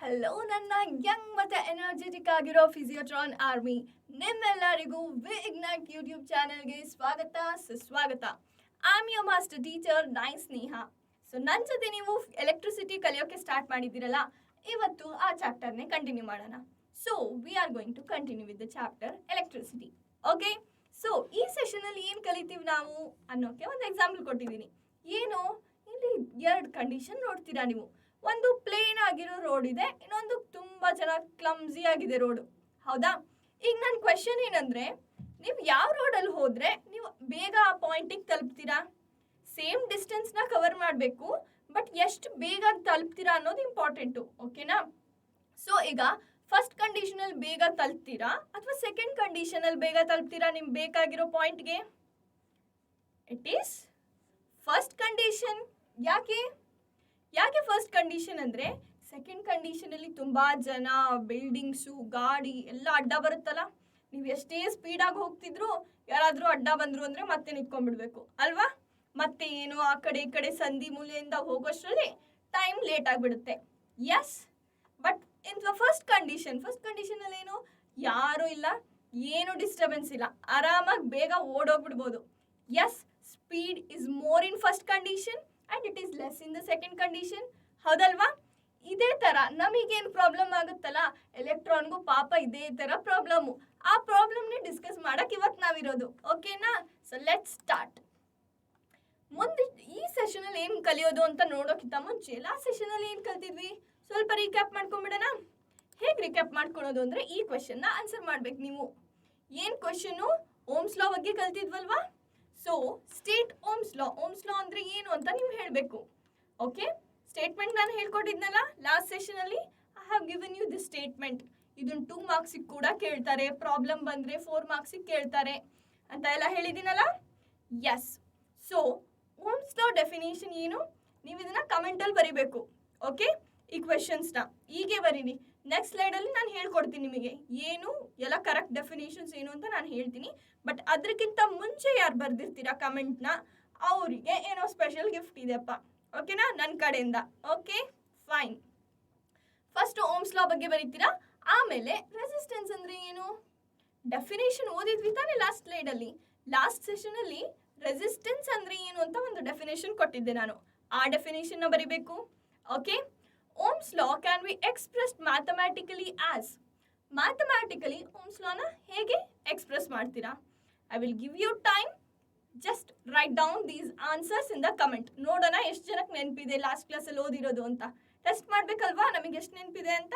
Hello ನನ್ನ Young ಮತ್ತು energetic ಆಗಿರೋ ಫಿಸಿಯೋಟ್ರಾನ್ ಆರ್ಮಿ ನಿಮ್ಮೆಲ್ಲರಿಗೂ ವಿ ಇಗ್ನೈಟ್ ಯೂಟ್ಯೂಬ್ ಚಾನಲ್ಗೆ ಸ್ವಾಗತ ಸುಸ್ವಾಗತ. I am your master teacher ನೈನ್ ಸ್ನೇಹ. ಸೊ ನನ್ನ ಜೊತೆ ನೀವು ಎಲೆಕ್ಟ್ರಿಸಿಟಿ ಕಲಿಯೋಕ್ಕೆ ಸ್ಟಾರ್ಟ್ ಮಾಡಿದ್ದೀರಲ್ಲ, ಇವತ್ತು ಆ ಚಾಪ್ಟರ್ನೇ ಕಂಟಿನ್ಯೂ ಮಾಡೋಣ. So we are going to continue with the chapter electricity. Okay, so ಈ ಸೆಷನಲ್ಲಿ ಏನು ಕಲಿತೀವಿ ನಾವು ಅನ್ನೋಕ್ಕೆ ಒಂದು ಎಕ್ಸಾಂಪಲ್ ಕೊಟ್ಟಿದ್ದೀನಿ. ಏನು, ಇಲ್ಲಿ ಎರಡು ಕಂಡೀಷನ್ ನೋಡ್ತೀರಾ ನೀವು. ಒಂದು ಪ್ಲೇನ್ ಆಗಿರೋ ರೋಡ್ ಇದೆ, ಇನ್ನೊಂದು ತುಂಬಾ ಚೆನ್ನಾಗಿ ಕ್ಲಮ್ಸಿ ಆಗಿದೆ ರೋಡು, ಹೌದಾ? ಈಗ ನನ್ನ ಕ್ವೆಶನ್ ಏನಂದ್ರೆ, ನೀವು ಯಾವ ರೋಡಲ್ಲಿ ಹೋದ್ರೆ ನೀವು ಬೇಗ ಆ ಪಾಯಿಂಟಿಗೆ ತಲುಪ್ತೀರಾ? ಸೇಮ್ ಡಿಸ್ಟೆನ್ಸ್ನ ಕವರ್ ಮಾಡಬೇಕು, ಬಟ್ ಎಷ್ಟು ಬೇಗ ತಲುಪ್ತೀರಾ ಅನ್ನೋದು ಇಂಪಾರ್ಟೆಂಟು. ಓಕೆನಾ? ಸೊ ಈಗ ಫಸ್ಟ್ ಕಂಡೀಷನಲ್ಲಿ ಬೇಗ ತಲುಪ್ತೀರಾ ಅಥವಾ ಸೆಕೆಂಡ್ ಕಂಡೀಷನಲ್ಲಿ ಬೇಗ ತಲುಪ್ತೀರಾ ನಿಮ್ಗೆ ಬೇಕಾಗಿರೋ ಪಾಯಿಂಟ್ಗೆ? It is first condition. ಯಾಕೆ ಫಸ್ಟ್ ಕಂಡೀಷನ್ ಅಂದರೆ, ಸೆಕೆಂಡ್ ಕಂಡೀಷನಲ್ಲಿ ತುಂಬ ಜನ, ಬಿಲ್ಡಿಂಗ್ಸು, ಗಾಡಿ ಎಲ್ಲ ಅಡ್ಡ ಬರುತ್ತಲ್ಲ. ನೀವು ಎಷ್ಟೇ ಸ್ಪೀಡಾಗಿ ಹೋಗ್ತಿದ್ರು ಯಾರಾದರೂ ಅಡ್ಡ ಬಂದರು ಅಂದರೆ ಮತ್ತೆ ನಿಂತ್ಕೊಂಡ್ಬಿಡ್ಬೇಕು ಅಲ್ವಾ? ಮತ್ತೆ ಏನು ಆ ಕಡೆ ಈ ಕಡೆ ಸಂಧಿ ಮೂಲೆಯಿಂದ ಹೋಗೋಷ್ಟರಲ್ಲಿ ಟೈಮ್ ಲೇಟ್ ಆಗಿಬಿಡುತ್ತೆ. Yes, but in the first ಕಂಡೀಷನಲ್ಲಿ ಏನು, ಯಾರೂ ಇಲ್ಲ, ಏನು ಡಿಸ್ಟರ್ಬೆನ್ಸ್ ಇಲ್ಲ, ಆರಾಮಾಗಿ ಬೇಗ ಓಡೋಗ್ಬಿಡ್ಬೋದು. Yes, speed is more in first condition and it is less in the second condition, ಹೌದಲ್ವಾ? ಇದೇ ಥರ ನಮಗೇನು ಪ್ರಾಬ್ಲಮ್ ಆಗುತ್ತಲ್ಲ, ಎಲೆಕ್ಟ್ರಾನ್ಗೂ ಪಾಪ ಇದೇ ಥರ ಪ್ರಾಬ್ಲಮ್ಮು. ಆ ಪ್ರಾಬ್ಲಮ್ನೇ ಡಿಸ್ಕಸ್ ಮಾಡಕ್ಕೆ ಇವತ್ತು ನಾವಿರೋದು. ಓಕೆನಾ? So let's start. ಮುಂದೆ ಈ ಸೆಷನಲ್ಲಿ ಏನು ಕಲಿಯೋದು ಅಂತ ನೋಡೋಕ್ಕಿಂತ ಮುಂಚೆ ಲಾಸ್ಟ್ ಸೆಷನಲ್ಲಿ ಏನು ಕಲ್ತಿದ್ವಿ ಸ್ವಲ್ಪ ರೀಕ್ಯಾಪ್ ಮಾಡ್ಕೊಂಡ್ಬಿಡೋಣ. ಹೇಗೆ ರೀಕ್ಯಾಪ್ ಮಾಡ್ಕೊಳೋದು ಅಂದರೆ, ಈ ಕ್ವೆಶನ್ನ ಆನ್ಸರ್ ಮಾಡ್ಬೇಕು ನೀವು. ಏನು ಕ್ವೆಶನು? ಓಮ್ಸ್ ಲಾ ಬಗ್ಗೆ ಕಲ್ತಿದ್ವಲ್ವಾ? ಸೊ ಸ್ಟೇಟ್ ಓಮ್ಸ್ ಲಾ ಅಂದರೆ ಏನು ಅಂತ ನೀವು ಹೇಳಬೇಕು. ಓಕೆ, ಸ್ಟೇಟ್ಮೆಂಟ್ ನಾನು ಹೇಳ್ಕೊಟ್ಟಿದ್ನಲ್ಲ ಲಾಸ್ಟ್ ಸೆಷನಲ್ಲಿ. I have given you this statement. ಇದನ್ನು 2 ಮಾರ್ಕ್ಸಿಗೆ ಕೂಡ ಕೇಳ್ತಾರೆ, ಪ್ರಾಬ್ಲಮ್ ಬಂದರೆ 4 ಮಾರ್ಕ್ಸಿಗೆ ಕೇಳ್ತಾರೆ ಅಂತ ಎಲ್ಲ ಹೇಳಿದ್ದೀನಲ್ಲ. Yes, so Ohm's law definition ಏನು, ನೀವು ಇದನ್ನು ಕಮೆಂಟಲ್ಲಿ ಬರೀಬೇಕು. ಓಕೆ, ಈ ಕ್ವೆಶನ್ಸ್ನ ಹೀಗೆ ಬರೀರಿ. ನೆಕ್ಸ್ಟ್ ಸ್ಲೈಡಲ್ಲಿ ನಾನು ಹೇಳ್ಕೊಡ್ತೀನಿ ನಿಮಗೆ ಏನು ಎಲ್ಲ ಕರೆಕ್ಟ್ ಡೆಫಿನೇಷನ್ಸ್ ಏನು ಅಂತ ನಾನು ಹೇಳ್ತೀನಿ. ಬಟ್ ಅದಕ್ಕಿಂತ ಮುಂಚೆ ಯಾರು ಬರೆದಿರ್ತೀರಾ ಕಮೆಂಟ್ನ, ಅವರಿಗೆ ಏನೋ ಸ್ಪೆಷಲ್ ಗಿಫ್ಟ್ ಇದೆಯಪ್ಪ. ಓಕೆನಾ, ನನ್ನ ಕಡೆಯಿಂದ. Okay fine. First ohm's law ಬಗ್ಗೆ ಬರೀತೀರಾ, ಆಮೇಲೆ ರೆಸಿಸ್ಟೆನ್ಸ್ ಅಂದರೆ ಏನು ಡೆಫಿನೇಷನ್ ಓದಿದ್ವಿ ತಾನೆ ಲಾಸ್ಟ್ ಸ್ಲೈಡಲ್ಲಿ. ಲಾಸ್ಟ್ ಸೆಷನಲ್ಲಿ ರೆಸಿಸ್ಟೆನ್ಸ್ ಅಂದರೆ ಏನು ಅಂತ ಒಂದು ಡೆಫಿನೇಷನ್ ಕೊಟ್ಟಿದ್ದೆ ನಾನು, ಆ ಡೆಫಿನೇಷನ್ನ ಬರೀಬೇಕು. Okay, Ohm's law can be expressed mathematically as. Mathematically Ohm's ಲಾನ ಹೇಗೆ ಎಕ್ಸ್ಪ್ರೆಸ್ ಮಾಡ್ತೀರಾ? I will give you time, just write down these answers in the comment. ನೋಡೋಣ ಎಷ್ಟು ಜನಕ್ಕೆ ನೆನಪಿದೆ ಲಾಸ್ಟ್ ಕ್ಲಾಸಲ್ಲಿ ಓದಿರೋದು ಅಂತ. ಟೆಸ್ಟ್ ಮಾಡಬೇಕಲ್ವಾ ನಮಗೆ ಎಷ್ಟು ನೆನಪಿದೆ ಅಂತ.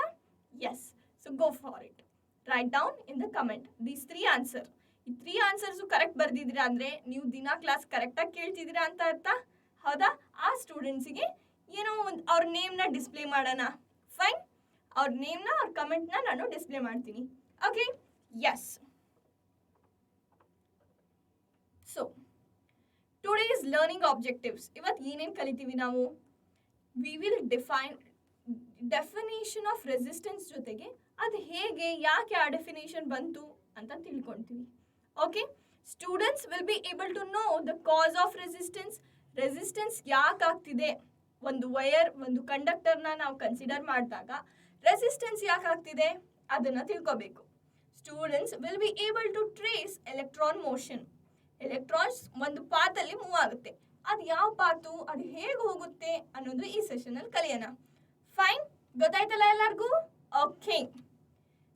Yes, so go for it. Write down in the comment these 3 answer. ಈ 3 ಆನ್ಸರ್ಸು ಕರೆಕ್ಟ್ ಬರ್ದಿದ್ದೀರಾ ಅಂದರೆ ನೀವು ದಿನ ಕ್ಲಾಸ್ ಕರೆಕ್ಟಾಗಿ ಕೇಳ್ತಿದ್ದೀರಾ ಅಂತ ಅರ್ಥ, ಹೌದಾ? ಆ ಸ್ಟೂಡೆಂಟ್ಸಿಗೆ ಏನೋ ಒಂದು ಅವ್ರ ನೇಮ್ನ ಡಿಸ್ಪ್ಲೇ ಮಾಡೋಣ. ಫೈನ್, ಅವ್ರ ನೇಮ್ನ, ಅವ್ರ ಕಮೆಂಟ್ನ ನಾನು ಡಿಸ್ಪ್ಲೇ ಮಾಡ್ತೀನಿ. Okay, yes. So today's learning objectives. ಇವತ್ತು ಏನೇನು ಕಲಿತೀವಿ ನಾವು? We will define definition of resistance, ಜೊತೆಗೆ ಅದು ಹೇಗೆ, ಯಾಕೆ ಆ ಡೆಫಿನೇಷನ್ ಬಂತು ಅಂತ ತಿಳ್ಕೊಳ್ತೀವಿ. Okay, students will be able to know the cause of resistance. Resistance ಯಾಕೆ ಆಗ್ತಿದೆ, ಒಂದು ವಯರ್, ಒಂದು ಕಂಡಕ್ಟರ್ನ ನಾವು ಕನ್ಸಿಡರ್ ಮಾಡಿದಾಗ ರೆಸಿಸ್ಟೆನ್ಸ್ ಯಾಕೆ ಆಗ್ತಿದೆ ಅದನ್ನು ತಿಳ್ಕೋಬೇಕು. Students will be able to trace electron motion. Electrons ಒಂದು ಪಾತಲ್ಲಿ ಮೂವ್ ಆಗುತ್ತೆ, ಅದು ಯಾವ ಪಾತು, ಅದು ಹೇಗೆ ಹೋಗುತ್ತೆ ಅನ್ನೋದು ಈ ಸೆಷನಲ್ಲಿ ಕಲಿಯೋಣ. ಫೈನ್, ಗೊತ್ತಾಯ್ತಲ್ಲ ಎಲ್ಲರಿಗೂ? ಓಕೆ,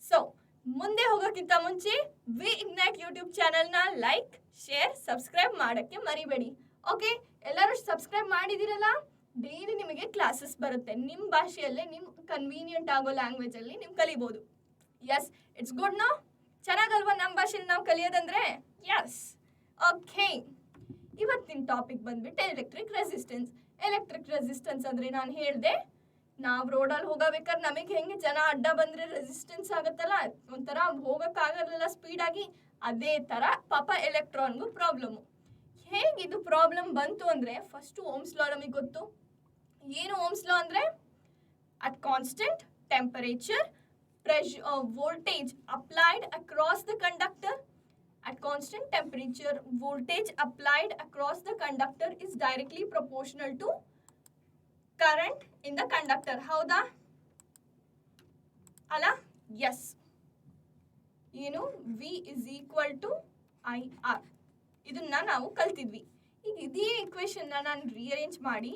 ಸೊ ಮುಂದೆ ಹೋಗೋಕ್ಕಿಂತ ಮುಂಚೆ ವಿ ಇಗ್ನೈಟ್ ಯೂಟ್ಯೂಬ್ ಚಾನಲ್ನ ಲೈಕ್, ಶೇರ್, ಸಬ್ಸ್ಕ್ರೈಬ್ ಮಾಡೋಕ್ಕೆ ಮರಿಬೇಡಿ. ಓಕೆ, ಎಲ್ಲರೂ ಸಬ್ಸ್ಕ್ರೈಬ್ ಮಾಡಿದ್ದೀರಲ್ಲ? ಡೈಲಿ ನಿಮಗೆ ಕ್ಲಾಸಸ್ ಬರುತ್ತೆ ನಿಮ್ಮ ಭಾಷೆಯಲ್ಲೇ, ನಿಮ್ಮ ಕನ್ವೀನಿಯಂಟ್ ಆಗೋ ಲ್ಯಾಂಗ್ವೇಜಲ್ಲಿ ನೀವು ಕಲಿಬೋದು. Yes, it's good no? ಚೆನ್ನಾಗಲ್ವಾ ನಮ್ಮ ಭಾಷೆಯಲ್ಲಿ ನಾವು ಕಲಿಯೋದಂದ್ರೆ? ಎಸ್. ಓಕೆ, ಇವತ್ತಿನ ಟಾಪಿಕ್ ಬಂದ್ಬಿಟ್ಟು ಎಲೆಕ್ಟ್ರಿಕ್ ರೆಸಿಸ್ಟೆನ್ಸ್. ಎಲೆಕ್ಟ್ರಿಕ್ ರೆಸಿಸ್ಟೆನ್ಸ್ ಅಂದರೆ ನಾನು ಹೇಳಿದೆ, ನಾವು ರೋಡಲ್ಲಿ ಹೋಗಬೇಕಾದ್ರೆ ನಮಗೆ ಹೆಂಗೆ ಜನ ಅಡ್ಡ ಬಂದರೆ ರೆಸಿಸ್ಟೆನ್ಸ್ ಆಗುತ್ತಲ್ಲ, ಒಂಥರ ಹೋಗೋಕ್ಕಾಗಲ್ಲ ಸ್ಪೀಡಾಗಿ, ಅದೇ ಥರ ಪಾಪ ಎಲೆಕ್ಟ್ರಾನ್ಗೂ ಪ್ರಾಬ್ಲಮ್ಮು. ಹೇಗಿದು ಪ್ರಾಬ್ಲಮ್ ಬಂತು ಅಂದರೆ, ಫಸ್ಟು ಓಮ್ಸ್ ಲಾ ನಮಗೆ ಗೊತ್ತು. ಏನು ಓಮ್ಸ್ ಲಾ ಅಂದರೆ, at constant temperature voltage applied across the conductor. At constant temperature, voltage applied across the conductor is directly proportional to current in the conductor. ಹೌದಾ? ಅಲ್ಲ? Yes. ಏನು? V is equal to I R. ಇದನ್ನ ನಾವು ಕಲ್ತಿದ್ವಿ. ಈಗ ಇದೇ ಇಕ್ವೇಶನ್ನ ನಾನು ರಿಅರೇಂಜ್ ಮಾಡಿ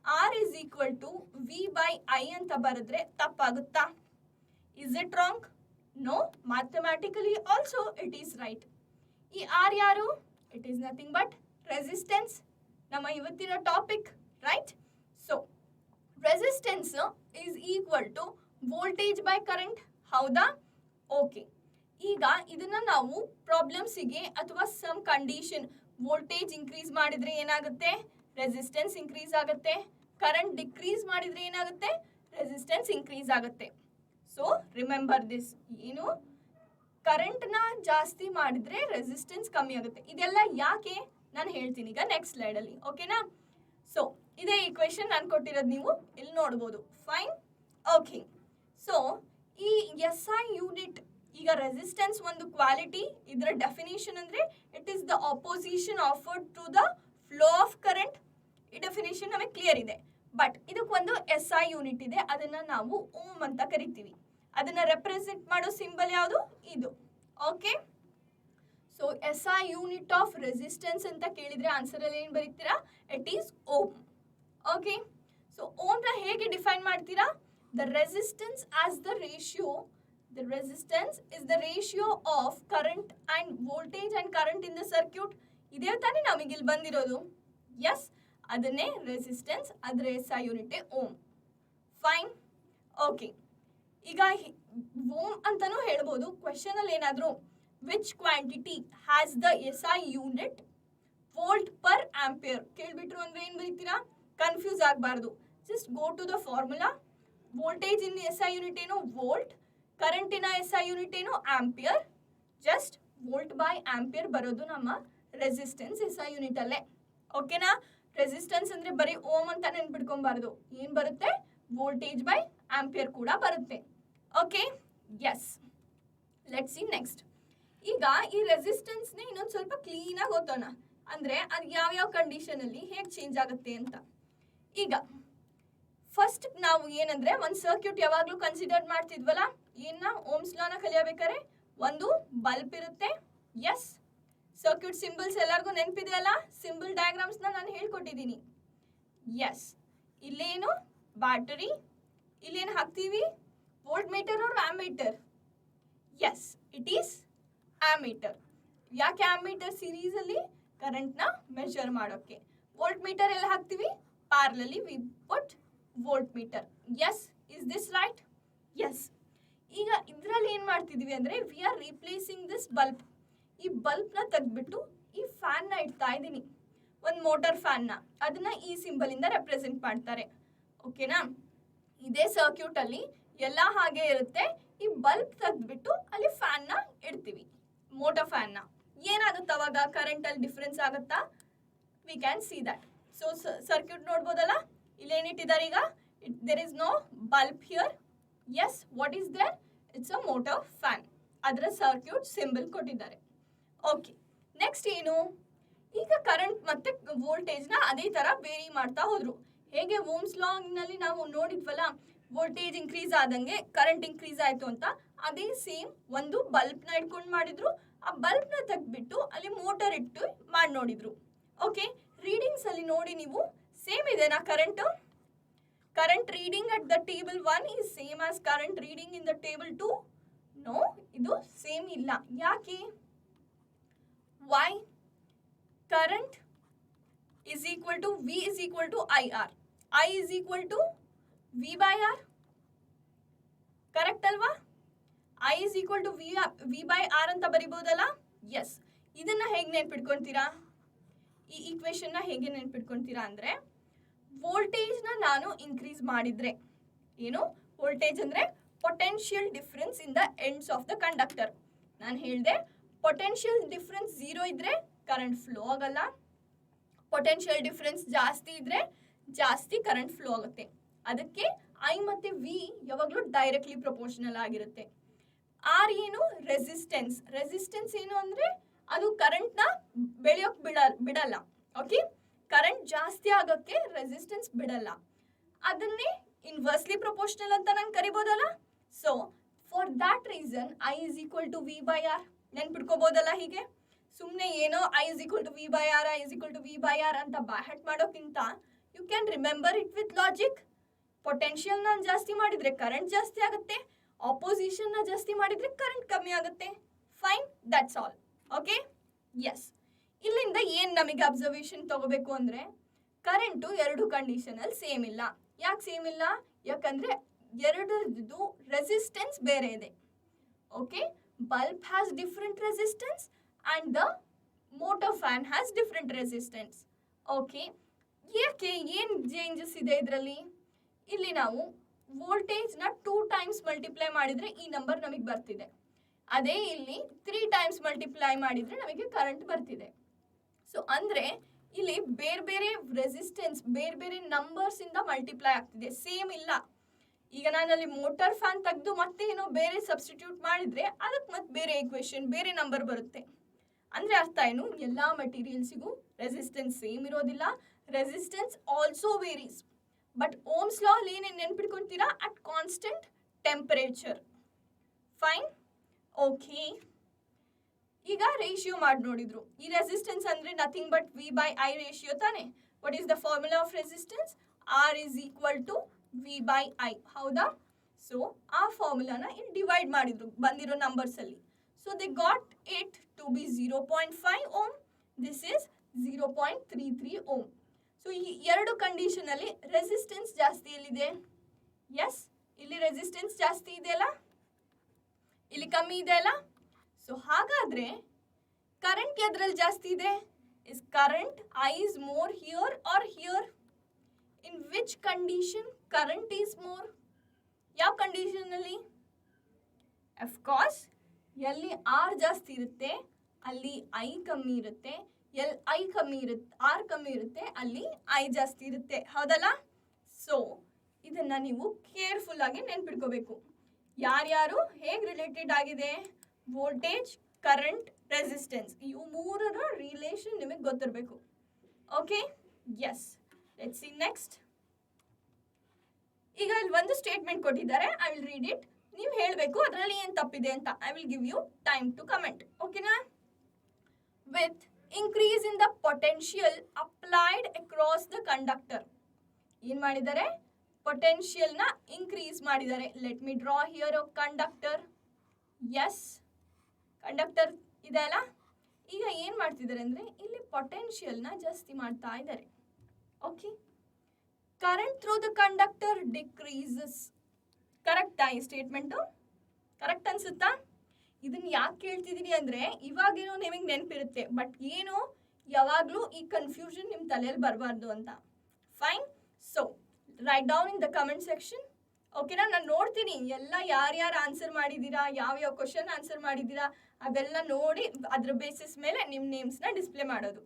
R is equal to V by I ಅಂತ ಬರೆದ್ರೆ ತಪ್ಪಾಗುತ್ತಾ? Is it wrong? No, mathematically also it is right. ಈ ಆರ್ ಯಾರು? It is nothing but resistance, ನಮ್ಮ ಇವತ್ತಿನ topic, right? So resistance is equal to voltage by current, ಹೌದಾ? Okay. ಈಗ ಇದನ್ನ ನಾವು ಪ್ರಾಬ್ಲಮ್ಸಿಗೆ ಅಥವಾ ಸಮ್ ಕಂಡೀಷನ್, ವೋಲ್ಟೇಜ್ ಇನ್ಕ್ರೀಸ್ ಮಾಡಿದ್ರೆ ಏನಾಗುತ್ತೆ? ರೆಸಿಸ್ಟೆನ್ಸ್ ಇನ್ಕ್ರೀಸ್ ಆಗುತ್ತೆ. ಕರೆಂಟ್ ಡಿಕ್ರೀಸ್ ಮಾಡಿದ್ರೆ ಏನಾಗುತ್ತೆ? ರೆಸಿಸ್ಟೆನ್ಸ್ ಇನ್ಕ್ರೀಸ್ ಆಗುತ್ತೆ. So remember this. ಏನು? ಕರೆಂಟ್ನ ಜಾಸ್ತಿ ಮಾಡಿದ್ರೆ ರೆಸಿಸ್ಟೆನ್ಸ್ ಕಮ್ಮಿ ಆಗುತ್ತೆ. ಇದೆಲ್ಲ ಯಾಕೆ ನಾನು ಹೇಳ್ತೀನಿ ಈಗ ನೆಕ್ಸ್ಟ್ ಸ್ಲೈಡಲ್ಲಿ, ಓಕೆನಾ? ಸೊ ಇದೇ ಈಕ್ವೇಶನ್ ನಾನು ಕೊಟ್ಟಿರೋದು ನೀವು ಇಲ್ಲಿ ನೋಡ್ಬೋದು. Fine, okay. ಸೊ ಈ ಎಸ್ ಐ ಯೂನಿಟ್, ಈಗ ರೆಸಿಸ್ಟೆನ್ಸ್ ಒಂದು ಕ್ವಾಲಿಟಿ, ಇದರ ಡೆಫಿನೇಷನ್ ಅಂದರೆ it is the opposition offered to the flow of current. ಈ ಡೆಫಿನೇಷನ್ ನಮಗೆ ಕ್ಲಿಯರ್ ಇದೆ. ಬಟ್ ಇದಕ್ಕೊಂದು ಎಸ್ ಐ ಯೂನಿಟ್ ಇದೆ, ಅದನ್ನು ನಾವು ಓಮ್ ಅಂತ ಕರಿತೀವಿ. ಅದನ್ನು ರೆಪ್ರೆಸೆಂಟ್ ಮಾಡೋ ಸಿಂಬಲ್ ಯಾವುದು? ಇದು. Okay. So S I unit of resistance ಅಂತ ಕೇಳಿದರೆ ಆನ್ಸರಲ್ಲಿ ಏನು ಬರೀತೀರಾ? It is ohm. Okay. So ಓಮ್ನ ಹೇಗೆ ಡಿಫೈನ್ ಮಾಡ್ತೀರಾ? The resistance as the ratio. The resistance is the ratio of current and voltage and current in the circuit. ಇದೇ ತಾನೇ ನಮಗೆ ಇಲ್ಲಿ ಬಂದಿರೋದು. ಎಸ್, ಅದನ್ನೇ ರೆಸಿಸ್ಟೆನ್ಸ್, ಅದರ S I unit ohm. Fine, okay. ಈಗ ಓಮ್ ಅಂತಾನೂ ಹೇಳ್ಬೋದು. ಕ್ವೆಶನ್ ಅಲ್ಲಿ ಏನಾದರೂ which quantity has the S I unit volt per ampere ಕೇಳ್ಬಿಟ್ರು ಅಂದ್ರೆ ಏನು ಬರೀತೀರಾ? ಕನ್ಫ್ಯೂಸ್ ಆಗಬಾರ್ದು. Just go to the formula. Voltage in S I unit ಏನು? ವೋಲ್ಟ್. ಕರೆಂಟಿನ ಎಸ್ ಐ ಯೂನಿಟ್ ಏನು? Ampere. Just volt by ampere ಬರೋದು ನಮ್ಮ ರೆಸಿಸ್ಟೆನ್ಸ್ ಎಸ್ ಐ ಯೂನಿಟ್ ಅಲ್ಲೇ. ಓಕೆನಾ? ರೆಸಿಸ್ಟೆನ್ಸ್ ಅಂದ್ರೆ ಬರೀ ಓಮ್ ಅಂತ ನೆನ್ಪಿಟ್ಕೊಬಾರ್ದು. ಏನು ಬರುತ್ತೆ? ವೋಲ್ಟೇಜ್ ಬೈ ಆಂಪಿಯರ್ ಕೂಡ ಬರುತ್ತೆ. Okay, yes. Let's see next. ಈಗ ಈ ರೆಸಿಸ್ಟೆನ್ಸ್ನ ಇನ್ನೊಂದು ಸ್ವಲ್ಪ ಕ್ಲೀನಾಗಿ ಓದೋಣ. ಅಂದರೆ ಅದು ಯಾವ್ಯಾವ ಕಂಡೀಷನಲ್ಲಿ ಹೇಗೆ ಚೇಂಜ್ ಆಗುತ್ತೆ ಅಂತ. ಈಗ ಫಸ್ಟ್ ನಾವು ಏನಂದ್ರೆ ಒಂದು ಸರ್ಕ್ಯೂಟ್ ಯಾವಾಗಲೂ ಕನ್ಸಿಡರ್ ಮಾಡ್ತಿದ್ವಲ್ಲ, ಏನ ಓಮ್ಸ್ ಲಾನ ಕಲಿಯಬೇಕಾದ್ರೆ ಒಂದು ಬಲ್ಬ್ ಇರುತ್ತೆ. ಎಸ್, ಸರ್ಕ್ಯೂಟ್ ಸಿಂಬಲ್ಸ್ ಎಲ್ಲರಿಗೂ ನೆನಪಿದೆಯಲ್ಲ? ಸಿಂಬಲ್ ಡಯಾಗ್ರಾಮ್ಸ್ನ ನಾನು ಹೇಳ್ಕೊಟ್ಟಿದ್ದೀನಿ. ಎಸ್, ಇಲ್ಲೇನು ಬ್ಯಾಟರಿ, ಇಲ್ಲೇನು ಹಾಕ್ತೀವಿ? ವೋಲ್ಟ್ ಮೀಟರ್ और ammeter? Yes, it is ammeter. ಯಾಕೆ ಆಮ್ಮೀಟರ್? ಸೀರೀಸಲ್ಲಿ ಕರೆಂಟ್ನ ಮೆಷರ್ ಮಾಡೋಕ್ಕೆ. ವೋಲ್ಟ್ ಮೀಟರ್ ಎಲ್ಲ ಹಾಕ್ತೀವಿ? ಪ್ಯಾರಲಲಿ we put voltmeter. Yes, is this right? Yes. ಈಗ ಇದರಲ್ಲಿ ಏನು ಮಾಡ್ತಿದ್ವಿ ಅಂದರೆ we are replacing this bulb. ಈ ಬಲ್ಬ್ನ ತೆಗೆದ್ಬಿಟ್ಟು ಈ ಫ್ಯಾನ್ನ ಇಡ್ತಾ ಇದ್ದೀನಿ, ಒಂದು ಮೋಟರ್ ಫ್ಯಾನ್ನ. ಅದನ್ನ ಈ ಸಿಂಬಲಿಂದ ರೆಪ್ರೆಸೆಂಟ್ ಮಾಡ್ತಾರೆ. ಓಕೆನಾ? ಇದೇ ಸರ್ಕ್ಯೂಟಲ್ಲಿ ಎಲ್ಲ ಹಾಗೆ ಇರುತ್ತೆ. ಈ ಬಲ್ಬ್ ತೆಗೆದ್ಬಿಟ್ಟು ಅಲ್ಲಿ ಫ್ಯಾನ್ನ ಇಡ್ತೀವಿ, ಮೋಟರ್ ಫ್ಯಾನ್ನ. ಏನಾಗುತ್ತೆ ಅವಾಗ? ಕರೆಂಟಲ್ಲಿ ಡಿಫ್ರೆನ್ಸ್ ಆಗುತ್ತಾ? We can see that. So circuit ನೋಡ್ಬೋದಲ್ಲ, ಇಲ್ಲೇನಿಟ್ಟಿದ್ದಾರೆ ಈಗ? There is no bulb here. Yes, what is there? It's a motor fan. ಅದರ ಸರ್ಕ್ಯೂಟ್ ಸಿಂಬಲ್ ಕೊಟ್ಟಿದ್ದಾರೆ. ಓಕೆ, ನೆಕ್ಸ್ಟ್ ಏನು? ಈಗ ಕರೆಂಟ್ ಮತ್ತೆ ವೋಲ್ಟೇಜ್ನ ಅದೇ ಥರ ವೇರಿ ಮಾಡ್ತಾ ಹೋದ್ರು. ಹೇಗೆ ಓಮ್ಸ್ ಲಾನಲ್ಲಿ ನಾವು ನೋಡಿದ್ವಲ್ಲ, ವೋಲ್ಟೇಜ್ ಇನ್ಕ್ರೀಸ್ ಆದಂಗೆ ಕರೆಂಟ್ ಇನ್ಕ್ರೀಸ್ ಆಯಿತು ಅಂತ, ಅದೇ ಸೇಮ್ ಒಂದು ಬಲ್ಬ್ನ ಇಟ್ಕೊಂಡು ಮಾಡಿದ್ರು. ಆ ಬಲ್ಬ್ನ ತೆಗೆದ್ಬಿಟ್ಟು ಅಲ್ಲಿ ಮೋಟರ್ ಇಟ್ಟು ಮಾಡಿ ನೋಡಿದ್ರು. ಓಕೆ, ರೀಡಿಂಗ್ಸ್ ಅಲ್ಲಿ ನೋಡಿ ನೀವು, ಸೇಮ್ ಇದೆನಾ current? Current reading at the table 1 is same as current reading in the table 2? No, ಇದು ಸೇಮ್ ಇಲ್ಲ. ಯಾಕೆ? Why? Current is equal to V is equal to IR. I is equal to V by R. Correct ಅಲ್ವಾ? I is equal to V by R ಅಂತ ಬರಿಬೋದಲ್ಲ? S. ಇದನ್ನ ಹೇಗೆ ನೆನ್ಪಿಟ್ಕೊಳ್ತೀರಾ? ಈ ಈಕ್ವೇಶನ್ನ ಹೇಗೆ ನೆನ್ಪಿಟ್ಕೊಳ್ತೀರಾ ಅಂದರೆ, ವೋಲ್ಟೇಜ್ನ ನಾನು ಇನ್ಕ್ರೀಸ್ ಮಾಡಿದರೆ, ಏನು ವೋಲ್ಟೇಜ್ ಅಂದರೆ potential difference in the ends of the conductor. ನಾನು ಹೇಳಿದೆ ಪೊಟೆನ್ಷಿಯಲ್ ಡಿಫ್ರೆನ್ಸ್ 0 ಇದ್ದರೆ ಕರೆಂಟ್ ಫ್ಲೋ ಆಗಲ್ಲ. ಪೊಟೆನ್ಷಿಯಲ್ ಡಿಫ್ರೆನ್ಸ್ ಜಾಸ್ತಿ ಇದ್ದರೆ ಜಾಸ್ತಿ ಕರೆಂಟ್ ಫ್ಲೋ ಆಗುತ್ತೆ. ಅದಕ್ಕೆ ಐ ಮತ್ತು ವಿ ಯಾವಾಗಲೂ ಡೈರೆಕ್ಟ್ಲಿ ಪ್ರಪೋರ್ಷನಲ್ ಆಗಿರುತ್ತೆ. ಆರ್ ಏನು? ರೆಸಿಸ್ಟೆನ್ಸ್. ರೆಸಿಸ್ಟೆನ್ಸ್ ಏನು ಅಂದರೆ ಅದು ಕರೆಂಟ್ನ ಬೆಳೆಯೋಕೆ ಬಿಡಲ್ಲ. ಓಕೆ, ಕರೆಂಟ್ ಜಾಸ್ತಿ ಆಗೋಕ್ಕೆ ರೆಸಿಸ್ಟೆನ್ಸ್ ಬಿಡಲ್ಲ. ಅದನ್ನೇ ಇನ್ವರ್ಸ್ಲಿ ಪ್ರಪೋರ್ಷನಲ್ ಅಂತ ನಾನು ಕರಿಬೋದಲ್ಲ. So for that reason I is equal to V by R. ನೆನ್ಪಿಟ್ಕೋಬೋದಲ್ಲ ಹೀಗೆ ಸುಮ್ಮನೆ ಏನೋ I is equal to V by R, I is equal to V by R ಅಂತ ಬ್ಯಾಹಟ್ ಮಾಡೋಕ್ಕಿಂತ you can remember it with logic. ಪೊಟೆನ್ಷಿಯಲ್ನ ಜಾಸ್ತಿ ಮಾಡಿದರೆ current ಜಾಸ್ತಿ ಆಗುತ್ತೆ, ಆಪೋಸಿಷನ್ನ ಜಾಸ್ತಿ ಮಾಡಿದರೆ ಕರೆಂಟ್ ಕಮ್ಮಿ ಆಗುತ್ತೆ. Fine, that's all. Okay, yes. ಇಲ್ಲಿಂದ ಏನು ನಮಗೆ ಅಬ್ಸರ್ವೇಷನ್ ತಗೋಬೇಕು ಅಂದರೆ ಕರೆಂಟು ಎರಡು ಕಂಡೀಷನಲ್ಲಿ ಸೇಮ್ ಇಲ್ಲ. ಯಾಕೆ ಸೇಮ್ ಇಲ್ಲ? ಯಾಕಂದರೆ ಎರಡರದ್ದು ರೆಸಿಸ್ಟೆನ್ಸ್ ಬೇರೆ ಇದೆ. Okay, bulb has different resistance and the motor fan has different resistance. Okay, ಯಾಕೆ ಏನು ಚೇಂಜಸ್ ಇದೆ ಇದರಲ್ಲಿ? ಇಲ್ಲಿ ನಾವು ವೋಲ್ಟೇಜ್ನ 2 ಟೈಮ್ಸ್ ಮಲ್ಟಿಪ್ಲೈ ಮಾಡಿದರೆ ಈ ನಂಬರ್ ನಮಗೆ ಬರ್ತಿದೆ. ಅದೇ ಇಲ್ಲಿ 3 ಟೈಮ್ಸ್ ಮಲ್ಟಿಪ್ಲೈ ಮಾಡಿದರೆ ನಮಗೆ ಕರೆಂಟ್ ಬರ್ತಿದೆ. ಸೊ ಅಂದರೆ ಇಲ್ಲಿ ಬೇರೆ ಬೇರೆ ರೆಸಿಸ್ಟೆನ್ಸ್ ಬೇರೆ ಬೇರೆ ನಂಬರ್ಸಿಂದ ಮಲ್ಟಿಪ್ಲೈ ಆಗ್ತಿದೆ, ಸೇಮ್ ಇಲ್ಲ. ಈಗ ನಾನಲ್ಲಿ ಮೋಟರ್ ಫ್ಯಾನ್ ತೆಗೆದು ಮತ್ತೆ ಏನೋ ಬೇರೆ ಸಬ್ಸ್ಟಿಟ್ಯೂಟ್ ಮಾಡಿದರೆ ಅದಕ್ಕೆ ಮತ್ತೆ ಬೇರೆ ಈಕ್ವೇಷನ್ ಬೇರೆ ನಂಬರ್ ಬರುತ್ತೆ. ಅಂದರೆ ಅರ್ಥ ಏನು? ಎಲ್ಲ ಮೆಟೀರಿಯಲ್ಸಿಗೂ ರೆಸಿಸ್ಟೆನ್ಸ್ ಸೇಮ್ ಇರೋದಿಲ್ಲ, resistance also varies. But Ohm's law ಅಲ್ಲಿ ಏನೇನು ನೆನ್ಪಿಟ್ಕೊಳ್ತೀರಾ? At constant temperature. Fine, okay. ಈಗ ರೇಷಿಯೋ ಮಾಡಿ ನೋಡಿದ್ರು. ಈ ರೆಸಿಸ್ಟೆನ್ಸ್ ಅಂದರೆ nothing but V by I ratio ತಾನೆ. What is the formula of resistance? R is equal to V by I. ಹೌದಾ? ಸೊ ಆ ಫಾರ್ಮುಲಾನ ಇಲ್ಲಿ ಡಿವೈಡ್ ಮಾಡಿದ್ರು ಬಂದಿರೋ ನಂಬರ್ಸಲ್ಲಿ. So they got it to be 0.5 ohm. This is 0.33 ohm. So ಈ ಎರಡು ಕಂಡೀಷನಲ್ಲಿ ರೆಸಿಸ್ಟೆನ್ಸ್ ಜಾಸ್ತಿ ಎಲ್ಲಿದೆ? ಎಸ್, ಇಲ್ಲಿ ರೆಸಿಸ್ಟೆನ್ಸ್ ಜಾಸ್ತಿ ಇದೆಯಲ್ಲ, ಇಲ್ಲಿ ಕಮ್ಮಿ ಇದೆ ಅಲ್ಲ. ಸೊ ಹಾಗಾದರೆ ಕರೆಂಟ್ ಎದ್ರಲ್ಲಿ ಜಾಸ್ತಿ ಇದೆ? Is current I is more here are here? In which condition current is more? ಯಾವ ಕಂಡೀಷನಲ್ಲಿ? ಅಫ್ಕೋರ್ಸ್ ಎಲ್ಲಿ ಆರ್ ಜಾಸ್ತಿ ಇರುತ್ತೆ ಅಲ್ಲಿ ಐ ಕಮ್ಮಿ ಇರುತ್ತೆ, ಎಲ್ಲಿ ಐ ಕಮ್ಮಿ ಇರುತ್ತೆ ಆರ್ ಕಮ್ಮಿ ಇರುತ್ತೆ ಅಲ್ಲಿ ಐ ಜಾಸ್ತಿ ಇರುತ್ತೆ. ಹೌದಲ್ಲ? ಸೊ ಇದನ್ನು ನೀವು ಕೇರ್ಫುಲ್ ಆಗಿ ನೆನ್ಪಿಟ್ಕೋಬೇಕು. ಯಾರ್ಯಾರು ಹೇಗೆ ರಿಲೇಟೆಡ್ ಆಗಿದೆ? ವೋಲ್ಟೇಜ್, ಕರೆಂಟ್, ರೆಸಿಸ್ಟೆನ್ಸ್, ಇವು ಮೂರರ ರಿಲೇಷನ್ ನಿಮಗೆ ಗೊತ್ತಿರಬೇಕು. Okay, yes. Let's see next. ಈಗ ಇಲ್ಲಿ ಒಂದು ಸ್ಟೇಟ್ಮೆಂಟ್ ಕೊಟ್ಟಿದ್ದಾರೆ. I will read it. ನೀವು ಹೇಳಬೇಕು ಅದರಲ್ಲಿ ಏನು ತಪ್ಪಿದೆ ಅಂತ. I will give you time to comment. ಓಕೆನಾ? With increase in the potential applied across the conductor. ಏನು ಮಾಡಿದ್ದಾರೆ? ಪೊಟೆನ್ಷಿಯಲ್ನ ಇನ್ಕ್ರೀಸ್ ಮಾಡಿದ್ದಾರೆ. Let me draw here a conductor. Yes, conductor ಇದೆ ಅಲ್ಲ. ಈಗ ಏನು ಮಾಡ್ತಿದ್ದಾರೆ ಅಂದರೆ ಇಲ್ಲಿ ಪೊಟೆನ್ಷಿಯಲ್ನ ಜಾಸ್ತಿ ಮಾಡ್ತಾ ಇದ್ದಾರೆ. Okay, current through the conductor decreases. ಕರೆಕ್ಟಾ ಈ ಸ್ಟೇಟ್ಮೆಂಟು? ಕರೆಕ್ಟ್ ಅನ್ಸುತ್ತಾ? ಇದನ್ನು ಯಾಕೆ ಕೇಳ್ತಿದ್ದೀನಿ ಅಂದರೆ ಇವಾಗೇನೋ ನಿಮಗೆ ನೆನಪಿರುತ್ತೆ, ಬಟ್ ಏನೋ ಯಾವಾಗಲೂ ಈ ಕನ್ಫ್ಯೂಷನ್ ನಿಮ್ಮ ತಲೆಯಲ್ಲಿ ಬರಬಾರ್ದು ಅಂತ. Fine. So right down in the comment section. ಓಕೆನಾ? ನಾನು ನೋಡ್ತೀನಿ ಎಲ್ಲ ಯಾರ್ಯಾರು ಆನ್ಸರ್ ಮಾಡಿದ್ದೀರಾ, ಯಾವ್ಯಾವ ಕ್ವಶನ್ ಆನ್ಸರ್ ಮಾಡಿದ್ದೀರಾ ಅದೆಲ್ಲ ನೋಡಿ ಅದ್ರ ಬೇಸಿಸ್ ಮೇಲೆ ನಿಮ್ಮ ನೇಮ್ಸ್ನ ಡಿಸ್ಪ್ಲೇ ಮಾಡೋದು.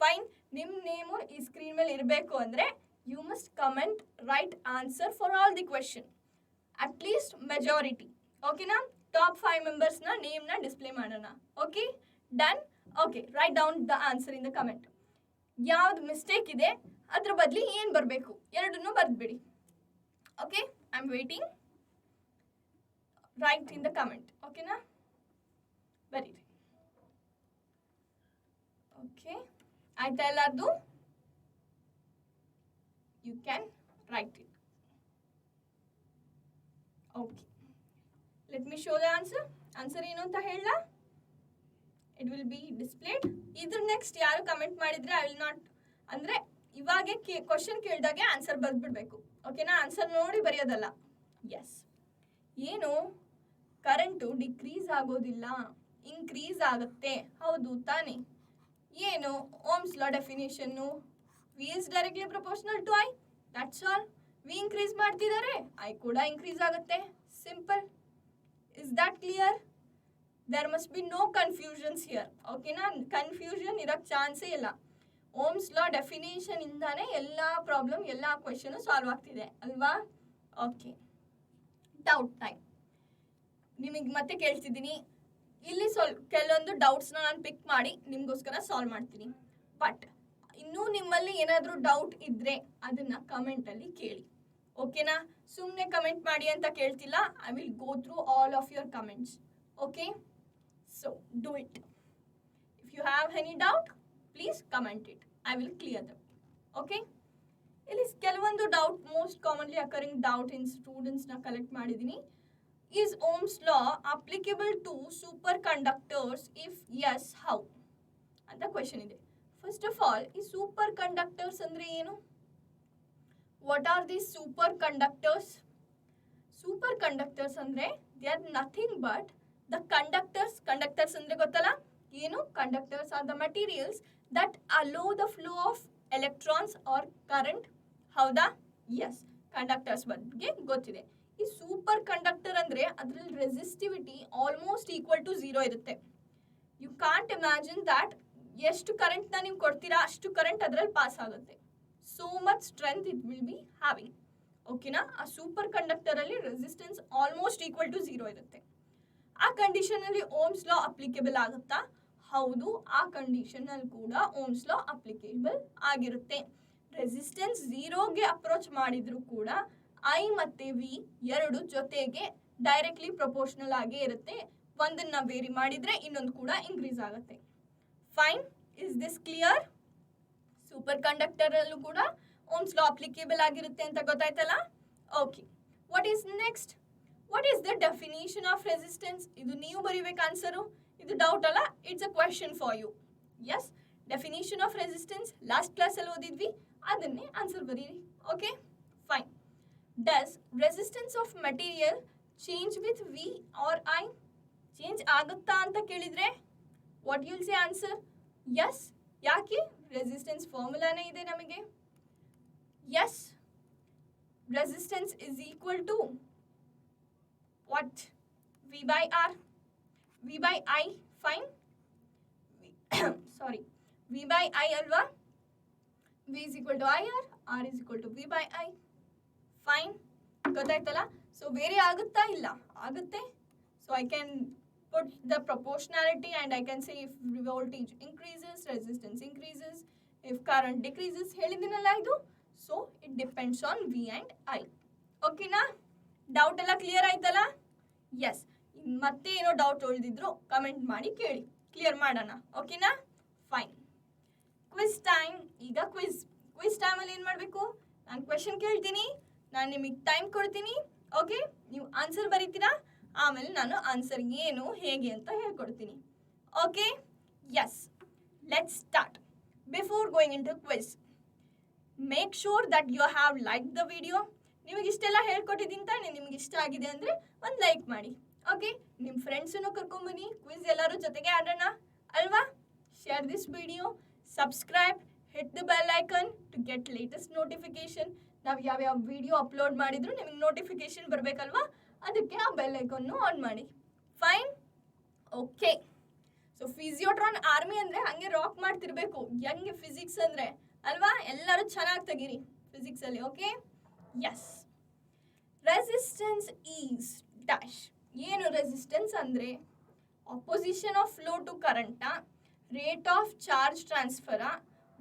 ಫೈನ್. ನಿಮ್ಮ ನೇಮು ಈ ಸ್ಕ್ರೀನ್ ಮೇಲೆ ಇರಬೇಕು ಅಂದರೆ you must comment right answer for all the question, at least majority. ಓಕೆನಾ? ಟಾಪ್ 5 ಮೆಂಬರ್ಸ್ನ ನೇಮ್ನ ಡಿಸ್ಪ್ಲೇ ಮಾಡೋಣ. Okay, done. Okay, write down the answer in the comment. ಯಾವ್ದು ಮಿಸ್ಟೇಕ್ ಇದೆ ಅದ್ರ ಬದಲಿ ಏನು ಬರಬೇಕು ಎರಡನ್ನೂ ಬರೆದ್ಬಿಡಿ. Okay, I am waiting. Write in the comment. ಓಕೆನಾ? ಬರೀರಿ. ಓಕೆ, ಆಯ್ತಾ ಎಲ್ಲಾರ್ದು? You can write it. Okay, let me show the answer. Answer ಏನು ಅಂತ ಹೇಳ? It will be displayed. ಇದ್ರ ನೆಕ್ಸ್ಟ್ ಯಾರು ಕಮೆಂಟ್ ಮಾಡಿದ್ರೆ ಐ ವಿಲ್ ನಾಟ್, ಅಂದರೆ ಇವಾಗೆ ಕ್ವಶನ್ ಕೇಳಿದಾಗೆ ಆನ್ಸರ್ ಬರೆದ್ಬಿಡ್ಬೇಕು. ಓಕೆನಾ? ಆನ್ಸರ್ ನೋಡಿ ಬರೆಯೋದಲ್ಲ. ಎಸ್. ಏನು? ಕರೆಂಟು ಡಿಕ್ರೀಸ್ ಆಗೋದಿಲ್ಲ, ಇನ್ಕ್ರೀಸ್ ಆಗುತ್ತೆ. ಹೌದು ತಾನೆ? ಏನು? ಓಮ್ಸ್ ಲಾ ಡೆಫಿನೇಷನ್ನು V is directly proportional to I. That's all. V increase ಮಾಡ್ತಿದ್ದಾರೆ, ಐ ಕೂಡ ಇನ್ಕ್ರೀಸ್ ಆಗುತ್ತೆ. Simple. Is that clear? There must be no confusions here. ಓಕೆನಾ? ಕನ್ಫ್ಯೂಷನ್ ಇರೋಕ್ಕೆ ಚಾನ್ಸೇ ಇಲ್ಲ. ಓಮ್ಸ್ ಲಾ ಡೆಫಿನೇಷನ್ ಇಂದಾನೆ ಎಲ್ಲ ಪ್ರಾಬ್ಲಮ್ ಎಲ್ಲ ಕ್ವೆಶನ್ ಸಾಲ್ವ್ ಆಗ್ತಿದೆ ಅಲ್ವಾ? Okay, doubt time. ನಿಮಗೆ ಮತ್ತೆ ಕೇಳ್ತಿದ್ದೀನಿ, ಇಲ್ಲಿ ಕೆಲವೊಂದು ಡೌಟ್ಸ್ನ ನಾನು ಪಿಕ್ ಮಾಡಿ ನಿಮಗೋಸ್ಕರ ಸಾಲ್ವ್ ಮಾಡ್ತೀನಿ. ಬಟ್ ಇನ್ನೂ ನಿಮ್ಮಲ್ಲಿ ಏನಾದರೂ ಡೌಟ್ ಇದ್ದರೆ ಅದನ್ನು ಕಮೆಂಟಲ್ಲಿ ಕೇಳಿ. ಓಕೆನಾ? ಸುಮ್ಮನೆ ಕಮೆಂಟ್ ಮಾಡಿ ಅಂತ ಕೇಳ್ತಿಲ್ಲ. I will go through all of your comments. Okay, so do it. If you have any doubt please comment it. I will clear them. Okay, ಇಲ್ಲಿ ಕೆಲವೊಂದು doubt, most commonly occurring doubt in ಸ್ಟೂಡೆಂಟ್ಸ್ನ collect ಮಾಡಿದ್ದೀನಿ. Is Ohm's law applicable to super conductors? If yes, how ಅಂತ question ಇದೆ. First of all, ಈ super conductors ಅಂದರೆ ಏನು? What are the super conductors? Super conductors ಅಂದರೆ they are nothing but the conductors. Conductors ಅಂದರೆ ಗೊತ್ತಲ್ಲ ಏನು? Conductors are the materials that hello the flow of electrons R current. ಹೌದಾ? S, conductors ಬಗ್ಗೆ ಗೊತ್ತಿದೆ. ಈ ಸೂಪರ್ ಕಂಡಕ್ಟರ್ ಅಂದರೆ ಅದರಲ್ಲಿ ರೆಸಿಸ್ಟಿವಿಟಿ ಆಲ್ಮೋಸ್ಟ್ ಈಕ್ವಲ್ ಟು 0 ಇರುತ್ತೆ. ಯು ಕಾಂಟ್ ಇಮ್ಯಾಜಿನ್ ದ್ಯಾಟ್ ಎಷ್ಟು ಕರೆಂಟ್ನ ನೀವು ಕೊಡ್ತೀರಾ ಅಷ್ಟು ಕರೆಂಟ್ ಅದರಲ್ಲಿ ಪಾಸ್ ಆಗುತ್ತೆ. So much strength it will be having. ಓಕೆನಾ? ಆ ಸೂಪರ್ ಕಂಡಕ್ಟರಲ್ಲಿ ರೆಸಿಸ್ಟೆನ್ಸ್ ಆಲ್ಮೋಸ್ಟ್ ಈಕ್ವಲ್ ಟು 0 ಇರುತ್ತೆ. ಆ ಕಂಡೀಷನಲ್ಲಿ ಓಮ್ಸ್ ಲಾ ಅಪ್ಲಿಕೇಬಲ್ ಆಗುತ್ತಾ? ಹೌದು, ಆ ಕಂಡೀಷನಲ್ಲಿ ಕೂಡ ಓಮ್ಸ್ ಲಾ ಅಪ್ಲಿಕೇಬಲ್ ಆಗಿರುತ್ತೆ. ರೆಸಿಸ್ಟೆನ್ಸ್ 0ಗೆ ಅಪ್ರೋಚ್ ಮಾಡಿದ್ರು ಕೂಡ ಐ ಮತ್ತು ವಿ ಎರಡು ಜೊತೆಗೆ ಡೈರೆಕ್ಟ್ಲಿ ಪ್ರಪೋರ್ಷನಲ್ ಆಗೇ ಇರುತ್ತೆ. ಒಂದನ್ನ ವೇರಿ ಮಾಡಿದರೆ ಇನ್ನೊಂದು ಕೂಡ ಇನ್ಕ್ರೀಸ್ ಆಗುತ್ತೆ. Fine, is this clear? Super ಕಂಡಕ್ಟರಲ್ಲೂ ಕೂಡ ಓಮ್ಸ್ ಲಾ ಅಪ್ಲಿಕೇಬಲ್ ಆಗಿರುತ್ತೆ ಅಂತ ಗೊತ್ತಾಯ್ತಲ್ಲ? Okay, what is next? What is the definition of resistance? ಇದು ನೀವು ಬರೀಬೇಕು ಆನ್ಸರು. ಇದು ಡೌಟ್ ಅಲ್ಲ, it's a question for you. Yes, definition of resistance last ಕ್ಲಾಸಲ್ಲಿ ಓದಿದ್ವಿ, ಅದನ್ನೇ ಆನ್ಸರ್ ಬರೀರಿ. Okay, fine. Does resistance of material change with V R I? Change ಆಗುತ್ತಾ ಅಂತ ಕೇಳಿದರೆ what you'll say answer? Yes. ಯಾಕೆ? ರೆಸಿಸ್ಟೆನ್ಸ್ ಫಾರ್ಮುಲಾನೇ ಇದೆ ನಮಗೆ. Yes, resistance is equal to what? V by R. V by I. Fine, sorry, V by I ಅಲ್ವಾ? V is equal to I R, R is equal to V by I. Fine, ಗೊತ್ತಾಯ್ತಲ್ಲ? So vary ಆಗುತ್ತಾ? ಇಲ್ಲ, ಆಗುತ್ತೆ. So I can put the proportionality and I can say if voltage increases, resistance increases, if current decreases, ಹೇಳಿದಿನಲ್ಲ ಇದು. So it depends on V and I. ಓಕೆನಾ? Doubt ಎಲ್ಲ clear ಆಯ್ತಲ್ಲ? Yes, ಮತ್ತೆ ಏನೋ ಡೌಟ್ ಉಳಿದಿದ್ರು ಕಮೆಂಟ್ ಮಾಡಿ ಕೇಳಿ, ಕ್ಲಿಯರ್ ಮಾಡೋಣ. ಓಕೆನಾ? ಫೈನ್. Quiz time. ಈಗ ಕ್ವಿಜ್ ಟೈಮಲ್ಲಿ ಏನು ಮಾಡಬೇಕು? ನಾನು ಕ್ವೆಶನ್ ಕೇಳ್ತೀನಿ, ನಾನು ನಿಮಗೆ ಟೈಮ್ ಕೊಡ್ತೀನಿ. ಓಕೆ, ನೀವು ಆನ್ಸರ್ ಬರೀತೀರಾ, ಆಮೇಲೆ ನಾನು ಆನ್ಸರ್ ಏನು ಹೇಗೆ ಅಂತ ಹೇಳ್ಕೊಡ್ತೀನಿ. Okay, yes, let's start. Before going into quiz, make sure that you have like the video. ನಿಮಗೆ ಇಷ್ಟೆಲ್ಲ ಹೇಳ್ಕೊಟ್ಟಿದ್ದೀನಿ ತಾನೆ, ನಿಮ್ಗೆ ಇಷ್ಟ ಆಗಿದೆ ಅಂದರೆ ಒಂದು ಲೈಕ್ ಮಾಡಿ. ಓಕೆ, ನಿಮ್ಮ ಫ್ರೆಂಡ್ಸನ್ನು ಕರ್ಕೊಂಬನ್ನಿ, ಕ್ವಿಜ್ ಎಲ್ಲರೂ ಜೊತೆಗೆ ಆಡೋಣ ಅಲ್ವಾ? Share this video, subscribe, hit the bell icon to get latest notification. ನಾವು ಯಾವ್ಯಾವ ವಿಡಿಯೋ ಅಪ್ಲೋಡ್ ಮಾಡಿದ್ರು ನಿಮಗೆ ನೋಟಿಫಿಕೇಶನ್ ಬರಬೇಕಲ್ವಾ? ಅದಕ್ಕೆ ಆ ಬೆಲ್ ಐಕನ್ನು ಆನ್ ಮಾಡಿ. Fine, okay. ಸೊ ಫಿಸಿಯೋಟ್ರಾನ್ ಆರ್ಮಿ ಅಂದರೆ ಹಾಗೆ ರಾಕ್ ಮಾಡ್ತಿರ್ಬೇಕು, ಹೆಂಗೆ ಫಿಸಿಕ್ಸ್ ಅಂದರೆ ಅಲ್ವಾ? ಎಲ್ಲರೂ ಚೆನ್ನಾಗಿ ತೆಗೀರಿ ಫಿಸಿಕ್ಸಲ್ಲಿ. Okay, yes. Resistance is dash. ಏನು ರೆಸಿಸ್ಟೆನ್ಸ್ ಅಂದರೆ? Opposition of flow to current, rate of charge transfer,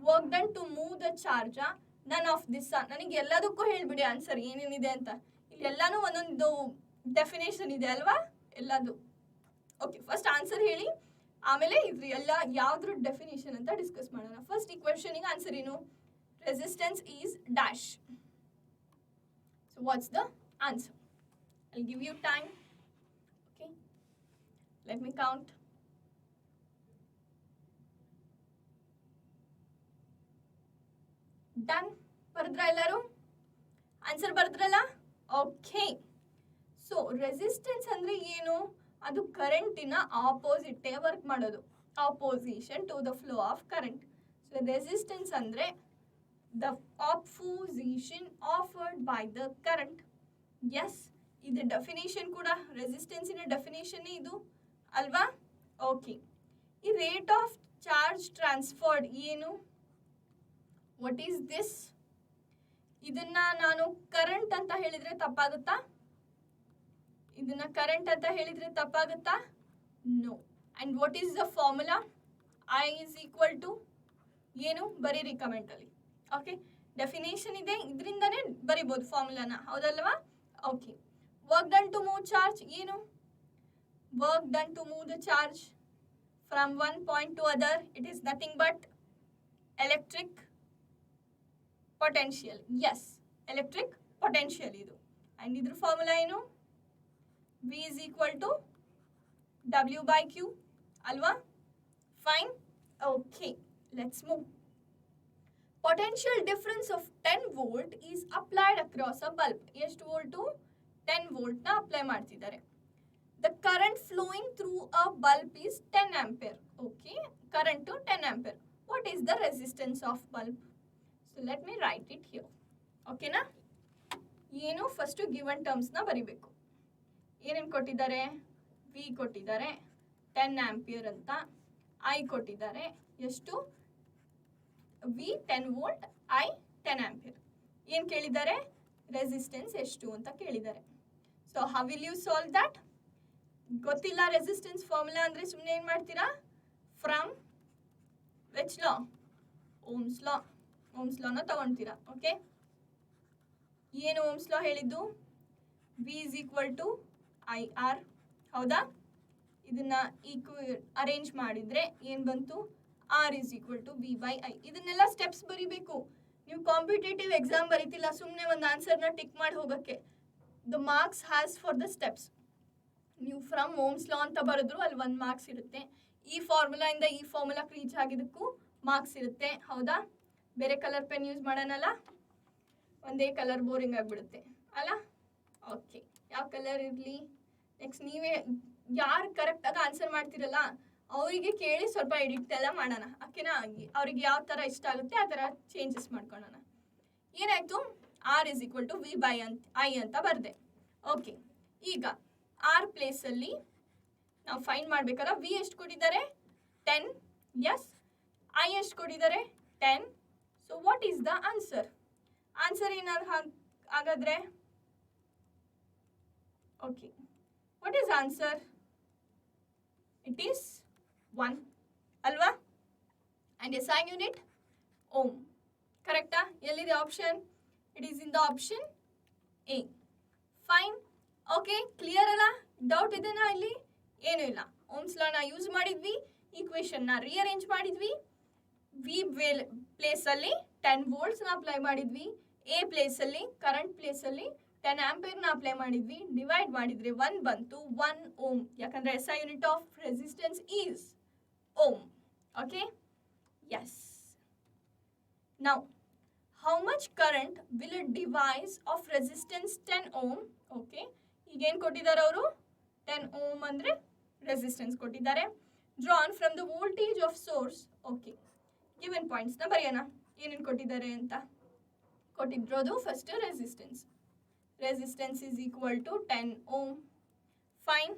work done to move the charge, none of this. ನನಗೆ ಎಲ್ಲದಕ್ಕೂ ಹೇಳ್ಬಿಡಿ ಆನ್ಸರ್ ಏನೇನಿದೆ ಅಂತ. ಇಲ್ಲಿ ಎಲ್ಲನೂ ಒಂದೊಂದು ಡೆಫಿನೇಷನ್ ಇದೆ ಅಲ್ವಾ? ಎಲ್ಲದು. ಓಕೆ, ಫಸ್ಟ್ ಆನ್ಸರ್ ಹೇಳಿ, ಆಮೇಲೆ ಇದ್ರ ಎಲ್ಲ ಯಾವ್ದ್ರ ಡೆಫಿನೇಷನ್ ಅಂತ ಡಿಸ್ಕಸ್ ಮಾಡೋಣ. ಫಸ್ಟ್ ಈ ಕ್ವೆಶನಿಗೆ ಆನ್ಸರ್ ಏನು? Resistance is dash. So what's the answer? I give you time. Okay, let me count. Done. ಬರೆದ್ರಾ ಎಲ್ಲರೂ? ಆನ್ಸರ್ ಬರೆದ್ರಲ್ಲ? ಓಕೆ. ಸೊ ರೆಸಿಸ್ಟೆನ್ಸ್ ಅಂದರೆ ಏನು? ಅದು ಕರೆಂಟಿನ ಆಪೋಸಿಟೇ ವರ್ಕ್ ಮಾಡೋದು, opposition to the flow of current. So resistance ಅಂದರೆ the opposition afforded by the current. Yes, ಇದು ಡೆಫಿನೇಷನ್ ಕೂಡ, ರೆಸಿಸ್ಟೆನ್ಸಿನ ಡೆಫಿನೇಷನ್ನೇ ಇದು ಅಲ್ವಾ? ಓಕೆ. ಈ ರೇಟ್ ಆಫ್ ಚಾರ್ಜ್ ಟ್ರಾನ್ಸ್ಫರ್ಡ್ ಏನು? What is this? ಇದನ್ನ ನಾನು ಕರೆಂಟ್ ಅಂತ ಹೇಳಿದ್ರೆ ತಪ್ಪಾಗುತ್ತಾ? ಇದನ್ನ ಕರೆಂಟ್ ಅಂತ ಹೇಳಿದ್ರೆ ತಪ್ಪಾಗುತ್ತಾ? No. And what is the formula? I is equal to ಏನು? ಬರೀರಿ ಕಮೆಂಟಲ್ಲಿ. ಓಕೆ, ಡೆಫಿನೇಷನ್ ಇದೆ, ಇದರಿಂದನೇ ಬರಿಬೋದು ಫಾರ್ಮುಲಾನ, ಹೌದಲ್ವಾ? Okay. Work done to move charge ಏನು? Work done to move the charge from one point to other, it is nothing but electric potential. Yes, electric potential ಇದು. And ಇದ್ರ ಫಾರ್ಮುಲಾ ಏನು? V is equal to W by Q, alwa? Fine. Okay, let's move. Potential difference of 10 volt is applied across a bulb. ಎಷ್ಟು volt? 10 volt ನ apply ಮಾಡ್ತಿದ್ದಾರೆ. The current flowing through a bulb is 10 ampere. Okay, current to 10 ampere. What is the resistance of bulb? So let me write it here. Okay na? ಏನು first given terms ನ ಬರಿಬೇಕು. ಏನೇನು ಕೊಟ್ಟಿದ್ದಾರೆ? V ಕೊಟ್ಟಿದ್ದಾರೆ 10 ampere ಅಂತ, I ಕೊಟ್ಟಿದ್ದಾರೆ ಎಷ್ಟು? V 10 volt, I 10 ampere. ಏನು ಕೇಳಿದ್ದಾರೆ? ರೆಸಿಸ್ಟೆನ್ಸ್ ಎಷ್ಟು ಅಂತ ಕೇಳಿದ್ದಾರೆ. So how will you solve that? ಗೊತ್ತಿಲ್ಲ ರೆಸಿಸ್ಟೆನ್ಸ್ ಫಾರ್ಮುಲಾ ಅಂದರೆ ಸುಮ್ಮನೆ ಏನು ಮಾಡ್ತೀರಾ? From which law? Ohm's law. Ohm's ಲಾನ ತಗೊಳ್ತೀರಾ. ಓಕೆ, ಏನು ಓಮ್ಸ್ ಲಾ ಹೇಳಿದ್ದು? V is equal to I R, ಹೌದಾ? ಇದನ್ನ ಅರೇಂಜ್ ಮಾಡಿದ್ರೆ ಏನು ಬಂತು? R is equal to V by I. ಇದನ್ನೆಲ್ಲ ಸ್ಟೆಪ್ಸ್ ಬರಿಬೇಕು. ನೀವು ಕಾಂಪಿಟೇಟಿವ್ ಎಕ್ಸಾಮ್ ಬರೀತಿಲ್ಲ ಸುಮ್ಮನೆ ಒಂದು ಆನ್ಸರ್ನ ಟಿಕ್ ಮಾಡಿ ಹೋಗೋಕ್ಕೆ. The marks has for the steps. ನೀವು ಫ್ರಮ್ ಓಮ್ಸ್ ಲಾ ಅಂತ ಬರೆದ್ರು ಅಲ್ಲಿ 1 ಮಾರ್ಕ್ಸ್ ಇರುತ್ತೆ. ಈ ಫಾರ್ಮುಲಾಯಿಂದ ಈ ಫಾರ್ಮುಲಾಕ್ಕೆ ರೀಚ್ ಆಗಿದ್ದಕ್ಕೂ ಮಾರ್ಕ್ಸ್ ಇರುತ್ತೆ, ಹೌದಾ? ಬೇರೆ ಕಲರ್ ಪೆನ್ ಯೂಸ್ ಮಾಡೋಣಲ್ಲ, ಒಂದೇ ಕಲರ್ ಬೋರಿಂಗ್ ಆಗಿಬಿಡುತ್ತೆ ಅಲ್ಲ? ಓಕೆ, ಯಾವ ಕಲರ್ ಇರಲಿ? ನೆಕ್ಸ್ಟ್ ನೀವೇ ಯಾರು ಕರೆಕ್ಟಾಗಿ ಆನ್ಸರ್ ಮಾಡ್ತಿರಲ್ಲ ಅವರಿಗೆ ಕೇಳಿ ಸ್ವಲ್ಪ ಎಡಿಟ್ ಎಲ್ಲ ಮಾಡೋಣ, ಓಕೆನಾ? ಅವ್ರಿಗೆ ಯಾವ ಥರ ಇಷ್ಟ ಆಗುತ್ತೆ ಆ ಥರ ಚೇಂಜಸ್ ಮಾಡ್ಕೊಳ್ಳೋಣ. ಏನಾಯಿತು? R is equal to V by I ಅಂತ ಬರೆದೆ. ಓಕೆ, ಈಗ ಆರ್ ಪ್ಲೇಸಲ್ಲಿ ನಾವು ಫೈಂಡ್ ಮಾಡಬೇಕಲ್ಲ. ವಿ ಎಷ್ಟು ಕೊಟ್ಟಿದ್ದಾರೆ? 10. ಎಸ್. ಐ ಎಷ್ಟು ಕೊಟ್ಟಿದ್ದಾರೆ? 10. So what is the answer? Answer ಏನಾದ್ರು ಹಾಗಾದರೆ okay, what is answer? It is 1, alva? And SI unit? Ohm. Correct? Yellide option? It is in the option A. Fine. Okay, clear alla? Doubt idena illi? Enu illa. Ohms law na use ಮಾಡಿದ್ವಿ, equation na rearrange ಮಾಡಿದ್ವಿ. V place alli 10 volts na apply ಮಾಡಿದ್ವಿ. A place alli current place alli 10 ಆಂಪಿಯರ್ನ apply ಮಾಡಿದ್ವಿ. Divide ಮಾಡಿದರೆ 1 ಬಂತು, 1 ohm. ಯಾಕಂದರೆ S I unit of resistance is ohm. Okay, yes. Now how much current will a device of resistance 10 ohm? Okay, ಈಗೇನು ಕೊಟ್ಟಿದ್ದಾರೆ ಅವರು? 10 ohm ಅಂದರೆ ರೆಸಿಸ್ಟೆನ್ಸ್ ಕೊಟ್ಟಿದ್ದಾರೆ. Drawn from the voltage of source. Okay, given ಪಾಯಿಂಟ್ಸ್ನ ಬರೆಯೋಣ. ಏನೇನು ಕೊಟ್ಟಿದ್ದಾರೆ ಅಂತ ಕೊಟ್ಟಿದ್ರೋದು. First resistance. Resistance is equal to 10 ohm. Fine.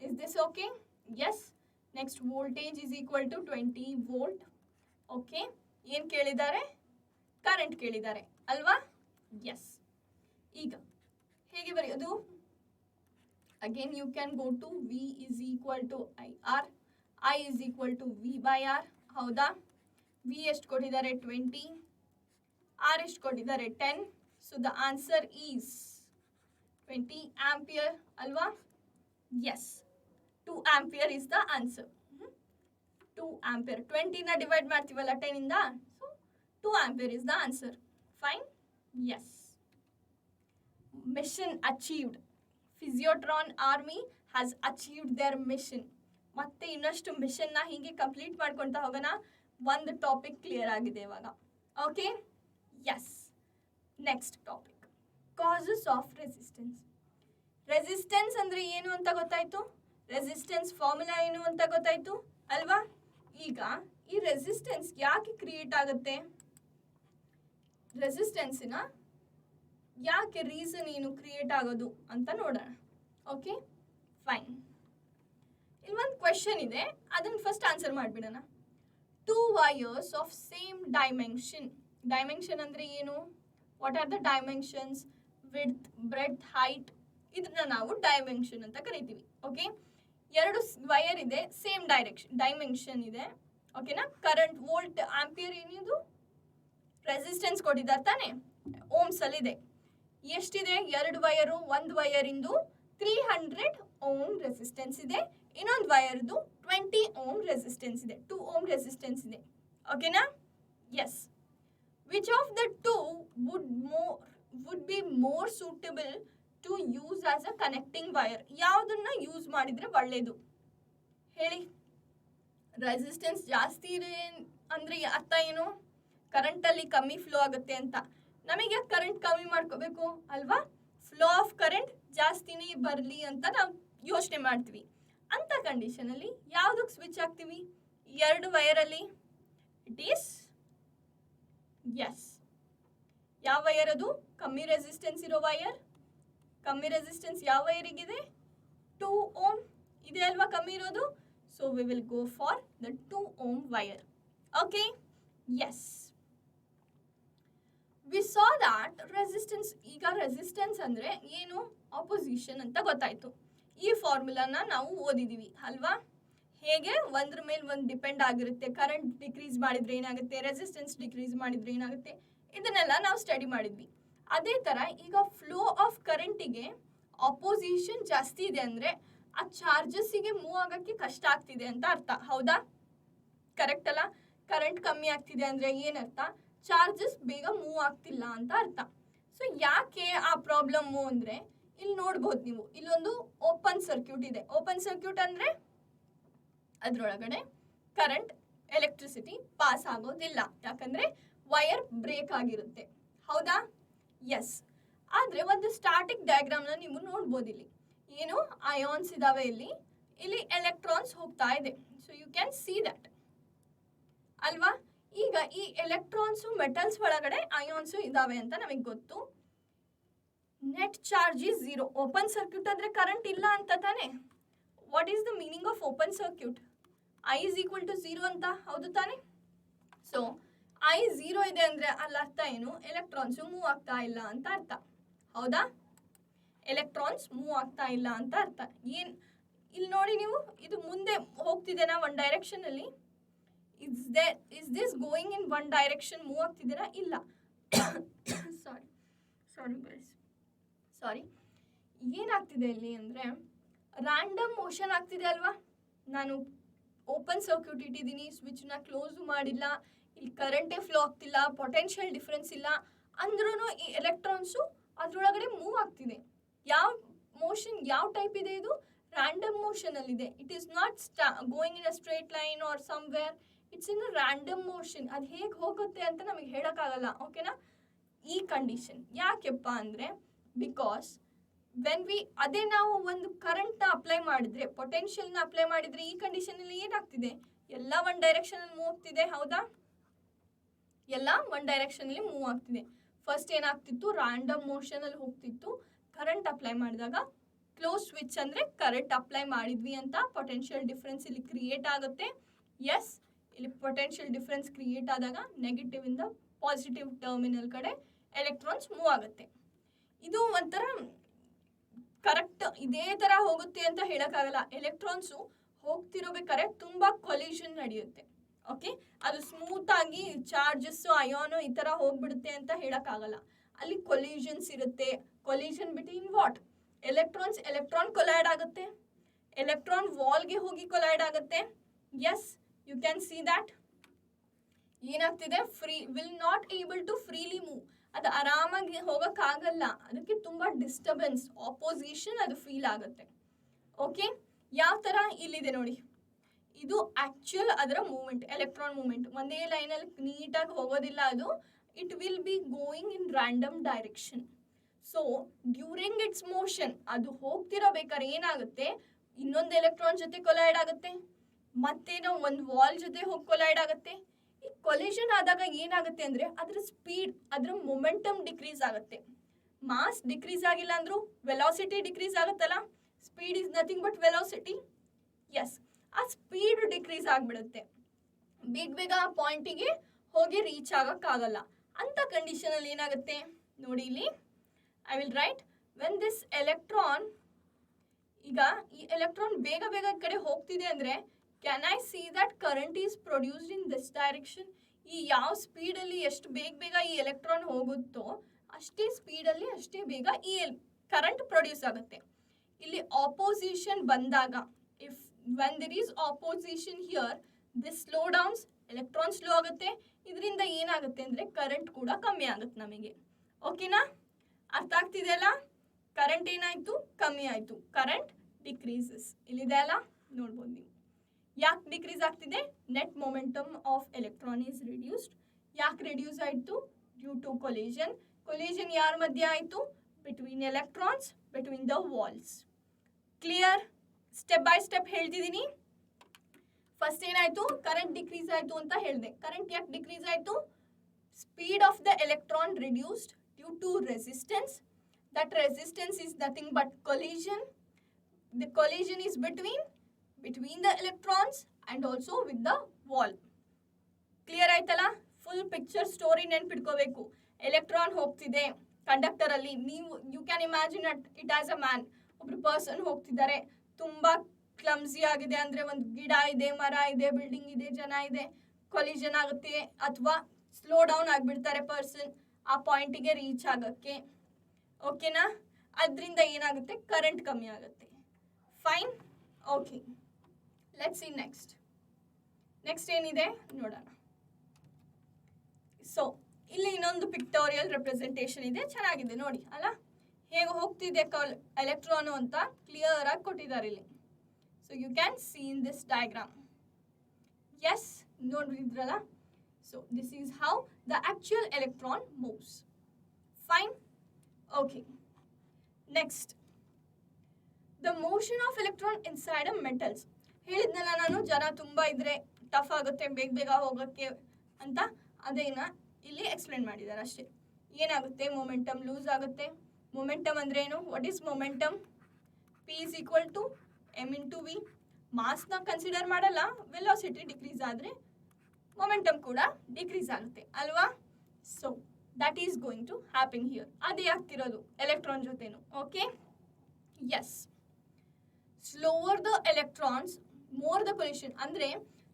Is this okay? Yes. Next, voltage is equal to 20 volt. Okay. ಏನು ಕೇಳಿದ್ದಾರೆ? ಕರೆಂಟ್ ಕೇಳಿದ್ದಾರೆ ಅಲ್ವಾ? ಎಸ್. ಈಗ ಹೇಗೆ ಬರೆಯೋದು? Again you can go to V is equal to I R, I is equal to V by R, ಹೌದಾ? V ಎಷ್ಟು ಕೊಟ್ಟಿದ್ದಾರೆ? 20. ಆರ್ ಎಷ್ಟು ಕೊಟ್ಟಿದ್ದಾರೆ? 10. So the answer is 20 ampere, alva? Yes, 2 ampere is the answer. 2 ampere. 20 na divide ಮಾಡ್ತೀವಲ್ಲ 10 ಇಂದ, so 2 ampere is the answer. Fine? Yes. Mission achieved. Physiotron army has achieved their mission. ಮತ್ತೆ ಇನ್ನಷ್ಟು mission ನ ಹೀಗೆ complete ಮಾಡ್ಕೊಂತ ಹೋಗೋಣ. ಒಂದು topic clear ಆಗಿದೆ ಇವಾಗ. Okay, yes. Next topic, causes of resistance. Resistance ಅಂದರೆ ಏನು ಅಂತ ಗೊತ್ತಾಯಿತು, ರೆಸಿಸ್ಟೆನ್ಸ್ ಫಾರ್ಮುಲಾ ಏನು ಅಂತ ಗೊತ್ತಾಯಿತು ಅಲ್ವಾ? ಈಗ ಈ ರೆಸಿಸ್ಟೆನ್ಸ್ ಯಾಕೆ ಕ್ರಿಯೇಟ್ ಆಗುತ್ತೆ, ರೆಸಿಸ್ಟೆನ್ಸಿನ ಯಾಕೆ ರೀಸನ್ ಏನು ಕ್ರಿಯೇಟ್ ಆಗೋದು ಅಂತ ನೋಡೋಣ. Okay, fine. ಇಲ್ಲೊಂದು ಕ್ವೆಶನ್ ಇದೆ, ಅದನ್ನು ಫಸ್ಟ್ ಆನ್ಸರ್ ಮಾಡಿಬಿಡೋಣ. 2 wires of same dimension. Dimension ಅಂದರೆ ಏನು? What are the dimensions? Width, breadth, height. ಇದನ್ನ ನಾವು ಡೈಮೆನ್ಷನ್ ಅಂತ ಕರಿತೀವಿ. ಓಕೆ, 2 ವೈರ್ ಇದೆ, ಸೇಮ್ ಡೈಮೆನ್ಷನ್ ಇದೆ. ಓಕೆನಾ? ಕರೆಂಟ್ ವೋಲ್ಟ್ ಆಂಪಿಯರ್ ಏನಿದು? ರೆಸಿಸ್ಟೆನ್ಸ್ ಕೊಟ್ಟಿದ್ದಾರೆ ತಾನೆ, ಓಮ್ಸ್ ಅಲ್ಲಿ ಇದೆ. ಎಷ್ಟಿದೆ? 2 ವಯರು, ಒಂದು ವಯರಿಂದು 300 ಓಮ್ ರೆಸಿಸ್ಟೆನ್ಸ್ ಇದೆ, ಇನ್ನೊಂದು ವಯರ್ದು 20 ಓಮ್ ರೆಸಿಸ್ಟೆನ್ಸ್ ಇದೆ, 2 ಓಮ್ ರೆಸಿಸ್ಟೆನ್ಸ್ ಇದೆ. ಓಕೆನಾ? Yes. Which of the two would be more suitable to use as a connecting wire? ಯಾವುದನ್ನ ಯೂಸ್ ಮಾಡಿದ್ರೆ ಒಳ್ಳೇದು ಹೇಳಿ? ರೆಸಿಸ್ಟೆನ್ಸ್ ಜಾಸ್ತಿ ಇದೆ ಅಂದ್ರೆ ಅರ್ಥ ಏನು? ಕರೆಂಟಲ್ಲಿ ಕಮ್ಮಿ ಫ್ಲೋ ಆಗುತ್ತೆ ಅಂತ. ನಮಗೆ ಕರೆಂಟ್ ಕಮ್ಮಿ ಮಾಡ್ಕೋಬೇಕು ಅಲ್ವಾ? ಫ್ಲೋ ಆಫ್ ಕರೆಂಟ್ ಜಾಸ್ತಿನೇ ಬರಲಿ ಅಂತ ನಾವು ಯೋಚನೆ ಮಾಡ್ತೀವಿ. ಅಂತ ಕಂಡೀಷನಲ್ಲಿ ಯಾವುದಕ್ಕೆ ಸ್ವಿಚ್ ಆಗ್ತೀವಿ? 2 ವಯರಲ್ಲಿ ಇಟ್ ಈಸ್ ಎಸ್. ಯಾವ ವಯರ್ ಅದು? ಕಮ್ಮಿ ರೆಸಿಸ್ಟೆನ್ಸ್ ಇರೋ ವಯರ್. ಕಮ್ಮಿ ರೆಸಿಸ್ಟೆನ್ಸ್ ಯಾವ ವಯರಿಗಿದೆ? 2 ಓಮ್ ಇದೆ ಅಲ್ವಾ ಕಮ್ಮಿ ಇರೋದು. So we will go for the 2 ohm wire. Okay, yes. We saw that resistance, ಈಗ ರೆಸಿಸ್ಟೆನ್ಸ್ ಅಂದರೆ ಏನು? ಆಪೋಸಿಷನ್ ಅಂತ ಗೊತ್ತಾಯಿತು. ಈ ಫಾರ್ಮುಲಾನ ನಾವು ಓದಿದ್ದೀವಿ ಅಲ್ವಾ? ಹೇಗೆ ಒಂದ್ರ ಮೇಲೆ ಒಂದು ಡಿಪೆಂಡ್ ಆಗಿರುತ್ತೆ. ಕರೆಂಟ್ ಡಿಕ್ರೀಸ್ ಮಾಡಿದ್ರೆ ಏನಾಗುತ್ತೆ, ರೆಸಿಸ್ಟೆನ್ಸ್ ಡಿಕ್ರೀಸ್ ಮಾಡಿದ್ರೆ ಏನಾಗುತ್ತೆ, ಇದನ್ನೆಲ್ಲ ನಾವು ಸ್ಟಡಿ ಮಾಡಿದ್ವಿ. ಅದೇ ಥರ ಈಗ ಫ್ಲೋ ಆಫ್ ಕರೆಂಟಿಗೆ ಆಪೋಸಿಷನ್ ಜಾಸ್ತಿ ಇದೆ ಅಂದರೆ ಆ ಚಾರ್ಜಸ್ಸಿಗೆ ಮೂವ್ ಆಗೋಕ್ಕೆ ಕಷ್ಟ ಆಗ್ತಿದೆ ಅಂತ ಅರ್ಥ. ಹೌದಾ? ಕರೆಕ್ಟ್ ಅಲ್ಲ? ಕರೆಂಟ್ ಕಮ್ಮಿ ಆಗ್ತಿದೆ ಅಂದರೆ ಏನರ್ಥ? ಚಾರ್ಜಸ್ ಬೇಗ ಮೂವ್ ಆಗ್ತಿಲ್ಲ ಅಂತ ಅರ್ಥ. ಸೊ ಯಾಕೆ ಆ ಪ್ರಾಬ್ಲಮ್ಮು ಅಂದರೆ ಇಲ್ಲಿ ನೋಡ್ಬೋದು ನೀವು, ಇಲ್ಲೊಂದು ಓಪನ್ ಸರ್ಕ್ಯೂಟ್ ಇದೆ. ಓಪನ್ ಸರ್ಕ್ಯೂಟ್ ಅಂದರೆ ಅದರೊಳಗಡೆ ಕರೆಂಟ್, ಎಲೆಕ್ಟ್ರಿಸಿಟಿ ಪಾಸ್ ಆಗೋದಿಲ್ಲ, ಯಾಕಂದರೆ ವಯರ್ ಬ್ರೇಕ್ ಆಗಿರುತ್ತೆ. ಹೌದಾ? ಎಸ್. ಆದರೆ ಒಂದು ಸ್ಟಾಟಿಕ್ ಡಯಾಗ್ರಾಮ್ನ ನೀವು ನೋಡ್ಬೋದು. ಇಲ್ಲಿ ಏನು ಅಯಾನ್ಸ್ ಇದಾವೆ, ಇಲ್ಲಿ ಎಲೆಕ್ಟ್ರಾನ್ಸ್ ಹೋಗ್ತಾ ಇದೆ. So you can see that ಅಲ್ವಾ? ಈಗ ಈ ಎಲೆಕ್ಟ್ರಾನ್ಸು ಮೆಟಲ್ಸ್ ಒಳಗಡೆ ಅಯಾನ್ಸು ಇದಾವೆ ಅಂತ ನಮಗೆ ಗೊತ್ತು. Net charge is 0. Open circuit ಅಂದರೆ ಕರೆಂಟ್ ಇಲ್ಲ ಅಂತ ತಾನೆ. What is the meaning of open circuit? I is equal to 0 ಅಂತ, ಹೌದು ತಾನೆ? ಸೊ ಐ 0 ಇದೆ ಅಂದರೆ ಅಲ್ಲಿ ಅರ್ಥ ಏನು? ಎಲೆಕ್ಟ್ರಾನ್ಸು ಮೂವ್ ಆಗ್ತಾ ಇಲ್ಲ ಅಂತ ಅರ್ಥ. ಹೌದಾ? ಎಲೆಕ್ಟ್ರಾನ್ಸ್ ಮೂವ್ ಆಗ್ತಾ ಇಲ್ಲ ಅಂತ ಅರ್ಥ. ಏನು ಇಲ್ಲಿ ನೋಡಿ ನೀವು, ಇದು ಮುಂದೆ ಹೋಗ್ತಿದೆನಾ ಒಂದು ಡೈರೆಕ್ಷನಲ್ಲಿ? Is this going in one direction? Move ಆಗ್ತಿದ್ದೀರಾ? ಇಲ್ಲ. ಸಾರಿ ಏನಾಗ್ತಿದೆ ಇಲ್ಲಿ ಅಂದರೆ ರ್ಯಾಂಡಮ್ ಮೋಷನ್ ಆಗ್ತಿದೆ ಅಲ್ವಾ? ನಾನು ಓಪನ್ ಸರ್ಕ್ಯೂಟ್ ಇಟ್ಟಿದ್ದೀನಿ, ಸ್ವಿಚ್ನ ಕ್ಲೋಸು ಮಾಡಿಲ್ಲ, ಇಲ್ಲಿ ಕರೆಂಟೇ ಫ್ಲೋ ಆಗ್ತಿಲ್ಲ, ಪೊಟೆನ್ಷಿಯಲ್ ಡಿಫ್ರೆನ್ಸ್ ಇಲ್ಲ ಅಂದ್ರೂ ಈ ಎಲೆಕ್ಟ್ರಾನ್ಸು ಅದರೊಳಗಡೆ ಮೂವ್ ಆಗ್ತಿದೆ. ಯಾವ ಮೋಷನ್, ಯಾವ ಟೈಪ್ ಇದೆ ಇದು? ರ್ಯಾಂಡಮ್ ಮೋಷನಲ್ಲಿದೆ. It is not going in a straight line or somewhere, it's in a random motion. ಅದು ಹೇಗೆ ಹೋಗುತ್ತೆ ಅಂತ ನಮಗೆ ಹೇಳೋಕ್ಕಾಗಲ್ಲ. ಓಕೆನಾ? ಈ ಕಂಡೀಷನ್ ಯಾಕೆಪ್ಪ ಅಂದರೆ ಬಿಕಾಸ್ ಅದೇ ನಾವು ಒಂದು ಕರೆಂಟ್ನ ಅಪ್ಲೈ ಮಾಡಿದ್ರೆ, ಪೊಟೆನ್ಷಿಯಲ್ನ ಅಪ್ಲೈ ಮಾಡಿದ್ರೆ ಈ ಕಂಡೀಷನಲ್ಲಿ ಏನಾಗ್ತಿದೆ? ಎಲ್ಲ ಒಂದು ಡೈರೆಕ್ಷನಲ್ಲಿ ಮೂವ್ ಆಗ್ತಿದೆ. ಹೌದಾ? ಎಲ್ಲ ಒಂದು ಡೈರೆಕ್ಷನಲ್ಲಿ ಮೂವ್ ಆಗ್ತಿದೆ. ಫಸ್ಟ್ ಏನಾಗ್ತಿತ್ತು? ರ್ಯಾಂಡಮ್ ಮೋಷನಲ್ಲಿ ಹೋಗ್ತಿತ್ತು. ಕರೆಂಟ್ ಅಪ್ಲೈ ಮಾಡಿದಾಗ ಕ್ಲೋಸ್ ಸ್ವಿಚ್ ಅಂದರೆ ಕರೆಂಟ್ ಅಪ್ಲೈ ಮಾಡಿದ್ವಿ ಅಂತ ಪೊಟೆನ್ಷಿಯಲ್ ಡಿಫ್ರೆನ್ಸ್ ಇಲ್ಲಿ ಕ್ರಿಯೇಟ್ ಆಗುತ್ತೆ. ಎಸ್, ಇಲ್ಲಿ ಪೊಟೆನ್ಷಿಯಲ್ ಡಿಫ್ರೆನ್ಸ್ ಕ್ರಿಯೇಟ್ ಆದಾಗ ನೆಗೆಟಿವ್ ಇಂದ ಪಾಸಿಟಿವ್ ಟರ್ಮಿನಲ್ ಕಡೆ ಎಲೆಕ್ಟ್ರಾನ್ಸ್ ಮೂವ್ ಆಗುತ್ತೆ. ಇದು ಒಂಥರ ಕರೆಕ್ಟ್ ಇದೇ ಥರ ಹೋಗುತ್ತೆ ಅಂತ ಹೇಳೋಕ್ಕಾಗಲ್ಲ. ಎಲೆಕ್ಟ್ರಾನ್ಸು ಹೋಗ್ತಿರೋಬೇಕಾದ್ರೆ ತುಂಬ ಕೊಲಿಷನ್ ನಡೆಯುತ್ತೆ. ಓಕೆ, ಅದು ಸ್ಮೂತಾಗಿ ಚಾರ್ಜಸ್ಸು ಅಯಾನು ಈ ಥರ ಹೋಗ್ಬಿಡುತ್ತೆ ಅಂತ ಹೇಳೋಕ್ಕಾಗಲ್ಲ. ಅಲ್ಲಿ ಕೊಲಿಷನ್ಸ್ ಇರುತ್ತೆ. Collision between what? Electron collide ಆಗುತ್ತೆ, ಎಲೆಕ್ಟ್ರಾನ್ ವಾಲ್ಗೆ ಹೋಗಿ ಕೊಲೈಡ್ ಆಗುತ್ತೆ. Yes, you can see that. ಏನಾಗ್ತಿದೆ? Will not able to freely move. ಅದು ಆರಾಮಾಗಿ ಹೋಗೋಕ್ಕಾಗಲ್ಲ, ಅದಕ್ಕೆ ತುಂಬ ಡಿಸ್ಟರ್ಬೆನ್ಸ್, ಆಪೋಸಿಷನ್ ಅದು ಫೀಲ್ ಆಗುತ್ತೆ. ಓಕೆ, ಯಾವ ಥರ ಇಲ್ಲಿದೆ ನೋಡಿ, ಇದು ಆ್ಯಕ್ಚುಯಲ್ ಅದರ ಮೂಮೆಂಟ್, ಎಲೆಕ್ಟ್ರಾನ್ ಮೂಮೆಂಟ್ ಒಂದೇ ಲೈನಲ್ಲಿ ನೀಟಾಗಿ ಹೋಗೋದಿಲ್ಲ. ಅದು it will be going in random direction. So during it's motion ಅದು ಹೋಗ್ತಿರೋಬೇಕಾದ್ರೆ ಏನಾಗುತ್ತೆ? ಇನ್ನೊಂದು ಎಲೆಕ್ಟ್ರಾನ್ ಜೊತೆ ಕೊಲೈಡ್ ಆಗುತ್ತೆ, ಮತ್ತೇನೋ ಒಂದು ವಾಲ್ ಜೊತೆ ಹೋಗಿ ಕೊಲೈಡ್ ಆಗುತ್ತೆ. ಈ ಕೊಲಿಷನ್ ಆದಾಗ ಏನಾಗುತ್ತೆ ಅಂದರೆ ಅದರ ಸ್ಪೀಡ್, ಅದರ ಮೊಮೆಂಟಮ್ ಡಿಕ್ರೀಸ್ ಆಗುತ್ತೆ. ಮಾಸ್ ಡಿಕ್ರೀಸ್ ಆಗಿಲ್ಲ ಅಂದರೂ ವೆಲಾಸಿಟಿ ಡಿಕ್ರೀಸ್ ಆಗುತ್ತಲ್ಲ. Speed is nothing but velocity. Yes, ಆ ಸ್ಪೀಡ್ ಡಿಕ್ರೀಸ್ ಆಗಿಬಿಡುತ್ತೆ. ಬೇಗ ಆ ಪಾಯಿಂಟಿಗೆ ಹೋಗಿ ರೀಚ್ ಆಗೋಕ್ಕಾಗಲ್ಲ. ಅಂಥ ಕಂಡೀಷನಲ್ಲಿ ಏನಾಗುತ್ತೆ ನೋಡಿ, ಇಲ್ಲಿ I will write when this electron, ಈಗ ಈ ಎಲೆಕ್ಟ್ರಾನ್ ಬೇಗ ಕಡೆ ಹೋಗ್ತಿದೆ ಅಂದರೆ can I see that current is produced in this direction? ಈ ಈ ಯಾವ ಸ್ಪೀಡಲ್ಲಿ ಎಷ್ಟು ಬೇಗ ಈ ಎಲೆಕ್ಟ್ರಾನ್ ಹೋಗುತ್ತೋ ಅಷ್ಟೇ ಸ್ಪೀಡಲ್ಲಿ ಅಷ್ಟೇ ಬೇಗ ಈ ಕರೆಂಟ್ ಪ್ರೊಡ್ಯೂಸ್ ಆಗುತ್ತೆ. ಇಲ್ಲಿ ಆಪೋಸಿಷನ್ ಬಂದಾಗ if when there is opposition here this slow downs, electron slow ಆಗುತ್ತೆ. ಇದರಿಂದ ಏನಾಗುತ್ತೆ ಅಂದರೆ ಕರೆಂಟ್ ಕೂಡ ಕಮ್ಮಿ ಆಗುತ್ತೆ ನಮಗೆ. ಓಕೆನಾ? ಅರ್ಥ ಆಗ್ತಿದೆಯಲ್ಲ? ಕರೆಂಟ್ ಏನಾಯಿತು? ಕಮ್ಮಿ ಆಯಿತು. Current decreases. ಇಲ್ಲಿದೆ ಅಲ್ಲ, ನೋಡ್ಬೋದು ನೀವು. ಯಾಕೆ ಡಿಕ್ರೀಸ್ ಆಗ್ತಿದೆ? Net momentum of electron is reduced. ಯಾಕೆ ರಿಡ್ಯೂಸ್ ಆಯಿತು? Due to collision. ಕೊಲಿಷನ್ ಯಾರ ಮಧ್ಯೆ ಆಯಿತು? Between electrons, between the walls. Clear? Step by step ಹೇಳ್ತಿದ್ದೀನಿ. ಫಸ್ಟ್ ಏನಾಯಿತು? ಕರೆಂಟ್ ಡಿಕ್ರೀಸ್ ಆಯಿತು ಅಂತ ಹೇಳಿದೆ. ಕರೆಂಟ್ ಯಾಕೆ ಡಿಕ್ರೀಸ್ ಆಯಿತು? Speed of the electron reduced due to resistance. That resistance is nothing but collision. The collision is between the electrons and also with the wall. Clear ಆಯ್ತಲ್ಲ? Full picture story ನೆನ್ಪಿಟ್ಕೋಬೇಕು. Electron ಹೋಗ್ತಿದೆ conductor ಅಲ್ಲಿ. ನೀವು you can imagine it as a man. ಒಬ್ರು person ಹೋಗ್ತಿದ್ದಾರೆ, ತುಂಬಾ clumsy ಆಗಿದೆ ಅಂದ್ರೆ, ಒಂದು ಗಿಡ ಇದೆ, ಮರ ಇದೆ, ಬಿಲ್ಡಿಂಗ್ ಇದೆ, ಜನ ಇದೆ, ಕೊಲಿಷನ್ ಆಗುತ್ತೆ ಅಥವಾ ಸ್ಲೋ ಡೌನ್ ಆಗಿಬಿಡ್ತಾರೆ ಪರ್ಸನ್ ಆ ಪಾಯಿಂಟಿಗೆ ರೀಚ್ ಆಗಕ್ಕೆ. ಓಕೆನಾ? ಅದರಿಂದ ಏನಾಗುತ್ತೆ? ಕರೆಂಟ್ ಕಮ್ಮಿ ಆಗುತ್ತೆ. Fine? Okay, let's see next. Next ಏನಿದೆ ನೋಡೋಣ. ಸೊ ಇಲ್ಲಿ ಇನ್ನೊಂದು ಪಿಕ್ಟೋರಿಯಲ್ ರೆಪ್ರೆಸೆಂಟೇಷನ್ ಇದೆ, ಚೆನ್ನಾಗಿದೆ ನೋಡಿ ಅಲ್ಲ, ಹೇಗೆ ಹೋಗ್ತಿದೆ ಎಲೆಕ್ಟ್ರಾನು ಅಂತ ಕ್ಲಿಯರ್ ಆಗಿ ಕೊಟ್ಟಿದ್ದಾರೆ ಇಲ್ಲಿ. So you can see in this diagram. Yes, ನೋಡಿದ್ರಲ್ಲ? So this is how the actual electron moves. Fine? Okay, next, the motion of electron inside a metals. ಹೇಳಿದ್ನಲ್ಲ ನಾನು, ಜನ ತುಂಬ ಇದ್ರೆ ಟಫ್ ಆಗುತ್ತೆ ಬೇಗ ಹೋಗೋಕ್ಕೆ ಅಂತ, ಅದೇನ ಇಲ್ಲಿ ಎಕ್ಸ್ಪ್ಲೇನ್ ಮಾಡಿದ್ದಾರೆ ಅಷ್ಟೇ. ಏನಾಗುತ್ತೆ? ಮೊಮೆಂಟಮ್ ಲೂಸ್ ಆಗುತ್ತೆ. ಮೊಮೆಂಟಮ್ ಅಂದ್ರೆ ಏನು? What is momentum? P is equal to m into v. ಮಾಸ್ನ ಕನ್ಸಿಡರ್ ಮಾಡಲ್ಲ, ವೆಲಾಸಿಟಿ ಡಿಕ್ರೀಸ್ ಆದರೆ ಮೊಮೆಂಟಮ್ ಕೂಡ ಡಿಕ್ರೀಸ್ ಆಗುತ್ತೆ ಅಲ್ವಾ? So that is going to happen here. ಅದೇ ಆಗ್ತಿರೋದು ಎಲೆಕ್ಟ್ರಾನ್ ಜೊತೆನು. Okay, yes. Slower the electrons more the collision. ಅಂದರೆ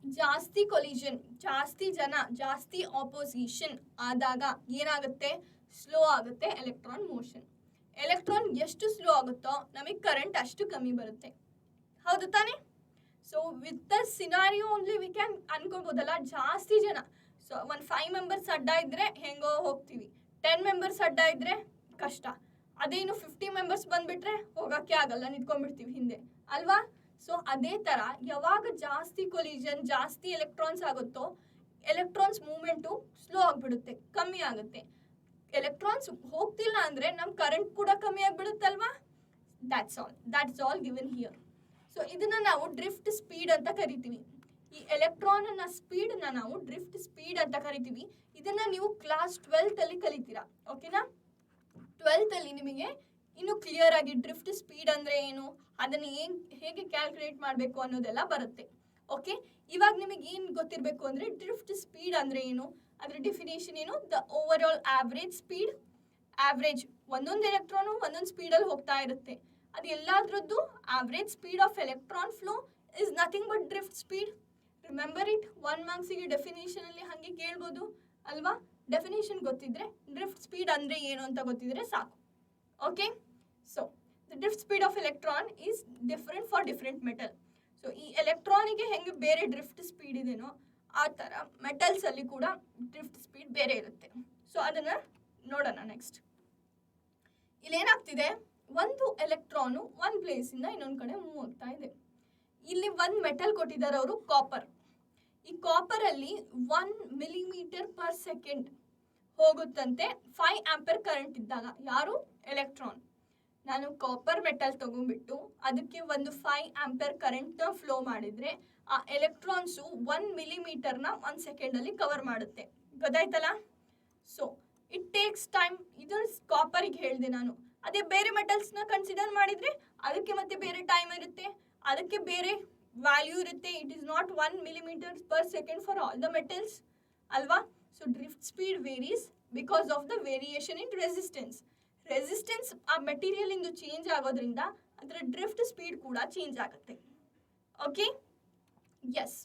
ಜಾಸ್ತಿ ಕೊಲಿಷನ್, ಜಾಸ್ತಿ ಜನ, ಜಾಸ್ತಿ ಆಪೋಸಿಷನ್ ಆದಾಗ ಏನಾಗುತ್ತೆ? ಸ್ಲೋ ಆಗುತ್ತೆ ಎಲೆಕ್ಟ್ರಾನ್ ಮೋಷನ್. ಎಲೆಕ್ಟ್ರಾನ್ ಎಷ್ಟು ಸ್ಲೋ ಆಗುತ್ತೋ ನಮಗೆ ಕರೆಂಟ್ ಅಷ್ಟು ಕಮ್ಮಿ ಬರುತ್ತೆ. ಹೌದು ತಾನೇ? So with the scenario only we can ಅನ್ಕೋಬೋದಲ್ಲ, ಜಾಸ್ತಿ ಜನ. ಸೊ ಒಂದು 5 ಮೆಂಬರ್ಸ್ ಅಡ್ಡ ಇದ್ದರೆ ಹೆಂಗೋ ಹೋಗ್ತೀವಿ, 10 ಮೆಂಬರ್ಸ್ ಅಡ್ಡ ಇದ್ದರೆ ಕಷ್ಟ. ಅದೇನು 50 ಮೆಂಬರ್ಸ್ ಬಂದುಬಿಟ್ರೆ ಹೋಗೋಕ್ಕೆ ಆಗಲ್ಲ, ನಿಂತ್ಕೊಂಡ್ಬಿಡ್ತೀವಿ ಹಿಂದೆ ಅಲ್ವಾ? ಸೊ ಅದೇ ಥರ ಯಾವಾಗ ಜಾಸ್ತಿ ಕೊಲಿಷನ್, ಜಾಸ್ತಿ ಎಲೆಕ್ಟ್ರಾನ್ಸ್ ಆಗುತ್ತೋ ಎಲೆಕ್ಟ್ರಾನ್ಸ್ ಮೂವ್ಮೆಂಟು ಸ್ಲೋ ಆಗಿಬಿಡುತ್ತೆ, ಕಮ್ಮಿ ಆಗುತ್ತೆ. ಎಲೆಕ್ಟ್ರಾನ್ಸ್ ಹೋಗ್ತಿಲ್ಲ ಅಂದರೆ ನಮ್ಮ ಕರೆಂಟ್ ಕೂಡ ಕಮ್ಮಿ ಆಗಿಬಿಡುತ್ತಲ್ವಾ? That's all given here. So ಇದನ್ನು ನಾವು ಡ್ರಿಫ್ಟ್ ಸ್ಪೀಡ್ ಅಂತ ಕರಿತೀವಿ. ಈ ಎಲೆಕ್ಟ್ರಾನ್ನ ಸ್ಪೀಡನ್ನ ನಾವು ಡ್ರಿಫ್ಟ್ ಸ್ಪೀಡ್ ಅಂತ ಕರಿತೀವಿ. ಇದನ್ನು ನೀವು ಕ್ಲಾಸ್ 12th ಅಲ್ಲಿ ಕಲಿತೀರಾ. ಓಕೆನಾ? 12th ಅಲ್ಲಿ ನಿಮಗೆ ಇನ್ನು ಕ್ಲಿಯರ್ ಆಗಿ ಡ್ರಿಫ್ಟ್ ಸ್ಪೀಡ್ ಅಂದರೆ ಏನು, ಅದನ್ನು ಹೇಗೆ ಕ್ಯಾಲ್ಕುಲೇಟ್ ಮಾಡಬೇಕು ಅನ್ನೋದೆಲ್ಲ ಬರುತ್ತೆ. ಓಕೆ, ಇವಾಗ ನಿಮಗೆ ಏನು ಗೊತ್ತಿರಬೇಕು ಅಂದರೆ ಡ್ರಿಫ್ಟ್ ಸ್ಪೀಡ್ ಅಂದರೆ ಏನು, ಅದರ ಡೆಫಿನೇಷನ್ ಏನು? The overall average speed. Average ಒಂದೊಂದು ಎಲೆಕ್ಟ್ರಾನು ಒಂದೊಂದು ಸ್ಪೀಡಲ್ಲಿ ಹೋಗ್ತಾ ಇರುತ್ತೆ. ಅದು ಎಲ್ಲದರದ್ದು average speed of electron flow is nothing but drift speed. Remember it. 1 ಮಾರ್ಕ್ಸಿಗೆ ಡೆಫಿನೇಷನಲ್ಲಿ ಹಾಗೆ ಕೇಳ್ಬೋದು ಅಲ್ವಾ? ಡೆಫಿನೇಷನ್ ಗೊತ್ತಿದ್ರೆ, ಡ್ರಿಫ್ಟ್ ಸ್ಪೀಡ್ ಅಂದರೆ ಏನು ಅಂತ ಗೊತ್ತಿದ್ರೆ ಸಾಕು. Okay, so the drift speed of electron is different for different metal. So ಈ ಎಲೆಕ್ಟ್ರಾನಿಗೆ ಹೆಂಗೆ ಬೇರೆ ಡ್ರಿಫ್ಟ್ ಸ್ಪೀಡ್ ಇದೆನೋ ಆ ಥರ ಮೆಟಲ್ಸಲ್ಲಿ ಕೂಡ ಡ್ರಿಫ್ಟ್ ಸ್ಪೀಡ್ ಬೇರೆ ಇರುತ್ತೆ. ಸೊ ಅದನ್ನು ನೋಡೋಣ ನೆಕ್ಸ್ಟ್. ಇಲ್ಲೇನಾಗ್ತಿದೆ? ಒಂದು ಎಲೆಕ್ಟ್ರಾನು ಒಂದು ಪ್ಲೇಸಿಂದ ಇನ್ನೊಂದು ಕಡೆ ಮೂವ್ ಆಗ್ತಾ ಇದೆ. ಇಲ್ಲಿ ಒಂದು ಮೆಟಲ್ ಕೊಟ್ಟಿದ್ದಾರೆ ಅವರು, ಕಾಪರ್. ಈ ಕಾಪರಲ್ಲಿ 1 ಮಿಲಿಮೀಟರ್ ಪರ್ ಸೆಕೆಂಡ್ ಹೋಗುತ್ತಂತೆ 5 ಆಂಪರ್ ಕರೆಂಟ್ ಇದ್ದಾಗ. ಯಾರು? ಎಲೆಕ್ಟ್ರಾನ್. ನಾನು ಕಾಪರ್ ಮೆಟಲ್ ತಗೊಂಡ್ಬಿಟ್ಟು ಅದಕ್ಕೆ ಒಂದು 5 ಆಂಪರ್ ಕರೆಂಟ್ನ ಫ್ಲೋ ಮಾಡಿದರೆ ಆ ಎಲೆಕ್ಟ್ರಾನ್ಸು 1 ಮಿಲಿಮೀಟರ್ನ 1 ಸೆಕೆಂಡಲ್ಲಿ ಕವರ್ ಮಾಡುತ್ತೆ. ಗೊತ್ತಾಯ್ತಲ್ಲ? So it takes time. ಇದು ಕಾಪರಿಗೆ ಹೇಳಿದೆ ನಾನು. ಅದೇ ಬೇರೆ ಮೆಟಲ್ಸ್ನ ಕನ್ಸಿಡರ್ ಮಾಡಿದರೆ ಅದಕ್ಕೆ ಮತ್ತೆ ಬೇರೆ ಟೈಮ್ ಇರುತ್ತೆ, ಅದಕ್ಕೆ ಬೇರೆ ವ್ಯಾಲ್ಯೂ ಇರುತ್ತೆ. It is not 1 millimetre per second for all the metals ಅಲ್ವಾ? So drift speed varies because of the variation in resistance. Resistance ಆ ಮೆಟೀರಿಯಲ್ ಇಂದು ಚೇಂಜ್ ಆಗೋದ್ರಿಂದ ಅದರ ಡ್ರಿಫ್ಟ್ ಸ್ಪೀಡ್ ಕೂಡ ಚೇಂಜ್ ಆಗುತ್ತೆ. Okay, yes.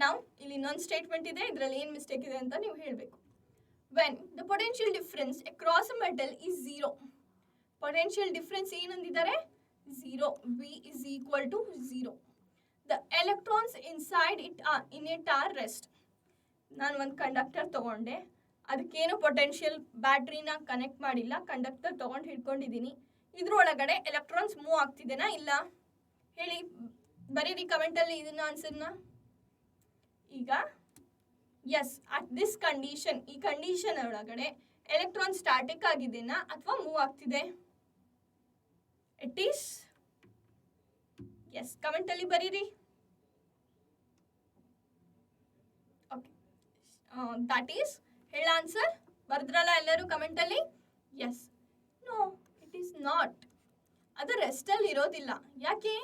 ನಾವು ಇಲ್ಲಿ ಇನ್ನೊಂದು ಸ್ಟೇಟ್ಮೆಂಟ್ ಇದೆ, ಇದರಲ್ಲಿ ಏನು ಮಿಸ್ಟೇಕ್ ಇದೆ ಅಂತ ನೀವು ಹೇಳಬೇಕು. When the potential difference across a metal is zero. Potential difference ಏನಂದಿದ್ದಾರೆ? Zero. V is equal to zero. The electrons inside it are rest. ನಾನು ಒಂದು ಕಂಡಕ್ಟರ್ ತಗೊಂಡೆ, ಅದಕ್ಕೇನು ಪೊಟೆನ್ಷಿಯಲ್ ಬ್ಯಾಟ್ರಿನ ಕನೆಕ್ಟ್ ಮಾಡಿಲ್ಲ, ಕಂಡಕ್ಟರ್ ತಗೊಂಡು ಹಿಡ್ಕೊಂಡಿದ್ದೀನಿ. ಇದ್ರೊಳಗಡೆ ಎಲೆಕ್ಟ್ರಾನ್ಸ್ ಮೂವ್ ಆಗ್ತಿದೆನಾ ಇಲ್ಲ ಹೇಳಿ, ಬರೀರಿ ಕಮೆಂಟಲ್ಲಿ ಇದನ್ನ ಆನ್ಸರ್ನ. ಈಗ ಎಸ್, ಅಟ್ ದಿಸ್ ಕಂಡೀಷನ್, ಈ ಕಂಡೀಷನ್ ಒಳಗಡೆ ಎಲೆಕ್ಟ್ರಾನ್ ಸ್ಟಾಟಿಕ್ ಆಗಿದೆನಾ ಅಥವಾ ಮೂವ್ ಆಗ್ತಿದೆ? ಇಟ್ ಈಸ್ ಎಸ್, ಕಮೆಂಟಲ್ಲಿ ಬರೀರಿ. ಓಕೆ, ದಟ್ ಈಸ್ ಹೇಳ ಆನ್ಸರ್. ಬರೆದ್ರಲ್ಲ ಎಲ್ಲರೂ ಕಮೆಂಟಲ್ಲಿ? Yes. No, it is not. ಅದು ರೆಸ್ಟಲ್ಲಿ ಇರೋದಿಲ್ಲ. ಯಾಕೆ?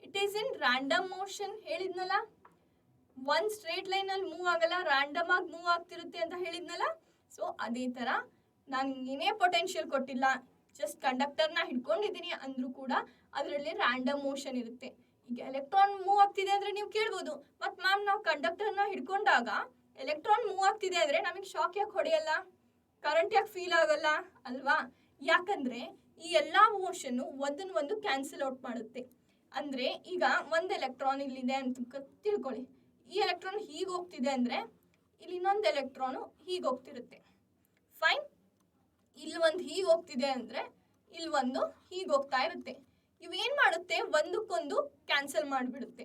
It is in random motion. ಹೇಳಿದ್ನಲ್ಲ, ಒಂದು ಸ್ಟ್ರೇಟ್ ಲೈನಲ್ಲಿ ಮೂವ್ ಆಗಲ್ಲ, ರ್ಯಾಂಡಮ್ ಆಗಿ ಮೂವ್ ಆಗ್ತಿರುತ್ತೆ ಅಂತ ಹೇಳಿದ್ನಲ್ಲ. ಸೊ ಅದೇ ಥರ ನಾನು ಏನೇ ಪೊಟೆನ್ಷಿಯಲ್ ಕೊಟ್ಟಿಲ್ಲ, ಜಸ್ಟ್ ಕಂಡಕ್ಟರ್ನ ಹಿಡ್ಕೊಂಡಿದ್ದೀನಿ ಅಂದರೂ ಕೂಡ ಅದರಲ್ಲಿ ರ್ಯಾಂಡಮ್ ಮೋಷನ್ ಇರುತ್ತೆ. ಈಗ ಎಲೆಕ್ಟ್ರಾನ್ ಮೂವ್ ಆಗ್ತಿದೆ ಅಂದರೆ ನೀವು ಕೇಳ್ಬೋದು, ಮತ್ತು ಮ್ಯಾಮ್ ನಾವು ಕಂಡಕ್ಟರ್ನ ಹಿಡ್ಕೊಂಡಾಗ ಎಲೆಕ್ಟ್ರಾನ್ ಮೂವ್ ಆಗ್ತಿದೆ ಅಂದರೆ ನಮಗೆ ಶಾಕ್ ಯಾಕೆ ಹೊಡೆಯಲ್ಲ, ಕರೆಂಟ್ ಯಾಕೆ ಫೀಲ್ ಆಗಲ್ಲ ಅಲ್ವಾ? ಯಾಕಂದರೆ ಈ ಎಲ್ಲ ಮೋಷನ್ನು ಒಂದನ್ನು ಕ್ಯಾನ್ಸಲ್ ಔಟ್ ಮಾಡುತ್ತೆ. ಅಂದರೆ ಈಗ ಒಂದು ಎಲೆಕ್ಟ್ರಾನ್ ಇಲ್ಲಿದೆ ಅಂತ ತಿಳ್ಕೊಳ್ಳಿ, ಈ ಎಲೆಕ್ಟ್ರಾನ್ ಹೀಗೆ ಹೋಗ್ತಿದೆ ಅಂದರೆ ಇಲ್ಲಿ ಇನ್ನೊಂದು ಎಲೆಕ್ಟ್ರಾನು ಹೀಗೆ ಹೋಗ್ತಿರುತ್ತೆ. ಫೈನ್. ಇಲ್ಲಿ ಒಂದು ಹೀಗೆ ಹೋಗ್ತಿದೆ ಅಂದರೆ ಇಲ್ಲಿ ಒಂದು ಹೀಗೆ ಹೋಗ್ತಾ ಇರುತ್ತೆ. ಇವೇನು ಮಾಡುತ್ತೆ? ಒಂದಕ್ಕೊಂದು ಕ್ಯಾನ್ಸಲ್ ಮಾಡಿಬಿಡುತ್ತೆ.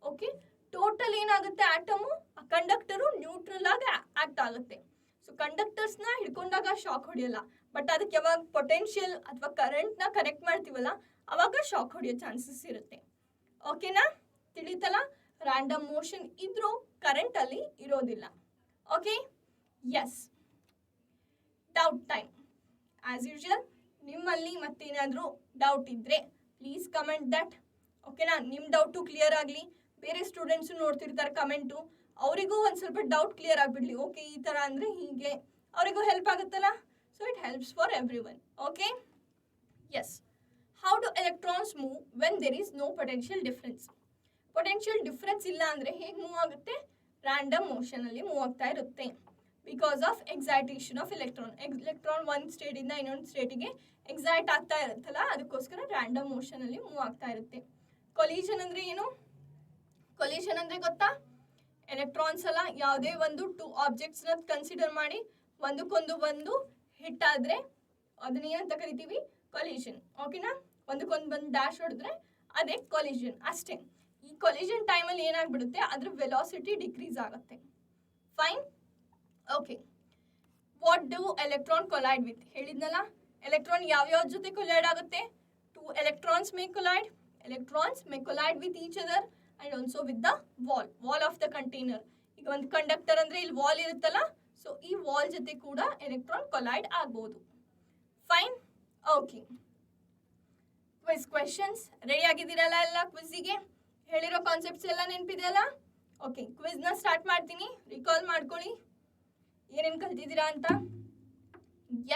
ಓಕೆ, ಟೋಟಲ್ ಏನಾಗುತ್ತೆ? ಆಟಮು, ಕಂಡಕ್ಟರು ನ್ಯೂಟ್ರಲ್ ಆಗಿ ಆಕ್ಟ್ ಆಗುತ್ತೆ. ಸೊ ಕಂಡಕ್ಟರ್ಸ್ನ ಹಿಡ್ಕೊಂಡಾಗ ಶಾಕ್ ಹೊಡೆಯಲ್ಲ, ಬಟ್ ಅದಕ್ಕೆ ಯಾವಾಗ ಪೊಟೆನ್ಷಿಯಲ್ ಅಥವಾ ಕರೆಂಟ್ನ ಕನೆಕ್ಟ್ ಮಾಡ್ತೀವಲ್ಲ ಅವಾಗ ಶಾಕ್ ಹೊಡೆಯೋ ಚಾನ್ಸಸ್ ಇರುತ್ತೆ. ಓಕೆನಾ? ತಿಳಿತಲ್ಲ? ರ್ಯಾಂಡಮ್ ಮೋಷನ್ ಇದ್ರೂ ಕರೆಂಟಲ್ಲಿ ಇರೋದಿಲ್ಲ. Okay, yes. Doubt time. As usual ನಿಮ್ಮಲ್ಲಿ ಮತ್ತೇನಾದರೂ ಡೌಟ್ ಇದ್ದರೆ ಪ್ಲೀಸ್ ಕಮೆಂಟ್ ದಟ್. ಓಕೆನಾ? ನಿಮ್ಮ ಡೌಟು ಕ್ಲಿಯರ್ ಆಗಲಿ, ಬೇರೆ ಸ್ಟೂಡೆಂಟ್ಸು ನೋಡ್ತಿರ್ತಾರೆ ಕಮೆಂಟು, ಅವರಿಗೂ ಒಂದು ಸ್ವಲ್ಪ ಡೌಟ್ ಕ್ಲಿಯರ್ ಆಗಿಬಿಡಲಿ. ಓಕೆ, ಈ ಥರ ಅಂದರೆ ಹೀಗೆ ಅವರಿಗೂ ಹೆಲ್ಪ್ ಆಗುತ್ತಲ್ಲ. So it helps for everyone. Okay, yes. How do electrons move when there is no potential difference? Potential difference ಇಲ್ಲ ಅಂದರೆ ಹೇಗೆ ಮೂವ್ ಆಗುತ್ತೆ? ರ್ಯಾಂಡಮ್ ಮೋಷನಲ್ಲಿ ಮೂವ್ ಆಗ್ತಾ ಇರುತ್ತೆ. Because of excitation of electron. Electron ಒಂದು ಸ್ಟೇಟಿಂದ ಇನ್ನೊಂದು ಸ್ಟೇಟಿಗೆ ಎಕ್ಸೈಟ್ ಆಗ್ತಾ ಇರುತ್ತಲ್ಲ, ಅದಕ್ಕೋಸ್ಕರ ರ್ಯಾಂಡಮ್ ಮೋಷನಲ್ಲಿ ಮೂವ್ ಆಗ್ತಾ ಇರುತ್ತೆ. ಕೊಲಿಷನ್ ಅಂದರೆ ಏನು? ಕೊಲಿಷನ್ ಅಂದರೆ ಗೊತ್ತಾ? ಎಲೆಕ್ಟ್ರಾನ್ಸ್ ಎಲ್ಲ ಯಾವುದೇ ಒಂದು ಟೂ ಆಬ್ಜೆಕ್ಟ್ಸ್ನ ಕನ್ಸಿಡರ್ ಮಾಡಿ ಒಂದಕ್ಕೊಂದು ಹಿಟ್ ಆದರೆ ಅದನ್ನೇನಂತ ಕರಿತೀವಿ? ಕೊಲಿಷನ್. ಓಕೆನಾ? ಒಂದಕ್ಕೊಂದು ಬಂದು ಡ್ಯಾಶ್ ಹೊಡೆದ್ರೆ ಅದೇ ಕೊಲಿಷನ್ ಅಷ್ಟೇ. ಈ ಕೊಲಿಷನ್ ಟೈಮಲ್ಲಿ ಏನಾಗ್ಬಿಡುತ್ತೆ? ಅದ್ರ ವೆಲಾಸಿಟಿ ಡಿಕ್ರೀಸ್ ಆಗುತ್ತೆ. Fine. Okay, what do electron collide with? ಹೇಳಿದ್ನಲ್ಲ, ಎಲೆಕ್ಟ್ರಾನ್ ಯಾವ್ಯಾವ ಜೊತೆ ಕೊಲೈಡ್ ಆಗುತ್ತೆ? Two electrons may collide. Electrons may collide with each other and also with the wall of the container. ಈಗ ಒಂದು ಕಂಡಕ್ಟರ್ ಅಂದರೆ ಇಲ್ಲಿ ವಾಲ್ ಇರುತ್ತಲ್ಲ, ಸೊ ಈ ವಾಲ್ ಜೊತೆ ಕೂಡ ಎಲೆಕ್ಟ್ರಾನ್ ಕೊಲೈಡ್ ಆಗ್ಬೋದು. Fine. Okay, quiz questions ready ಆಗಿದ್ದೀರಲ್ಲ ಎಲ್ಲ? ಕ್ವಿಜ್ಜಿಗೆ ಹೇಳಿರೋ ಕಾನ್ಸೆಪ್ಟ್ಸ್ ಎಲ್ಲ ನೆನಪಿದೆಯಲ್ಲ? ಓಕೆ, ಕ್ವಿಜ್ನ ಸ್ಟಾರ್ಟ್ ಮಾಡ್ತೀನಿ. ರಿಕಾಲ್ ಮಾಡ್ಕೊಳ್ಳಿ ಏನೇನು ಕಲ್ತಿದ್ದೀರಾ ಅಂತ.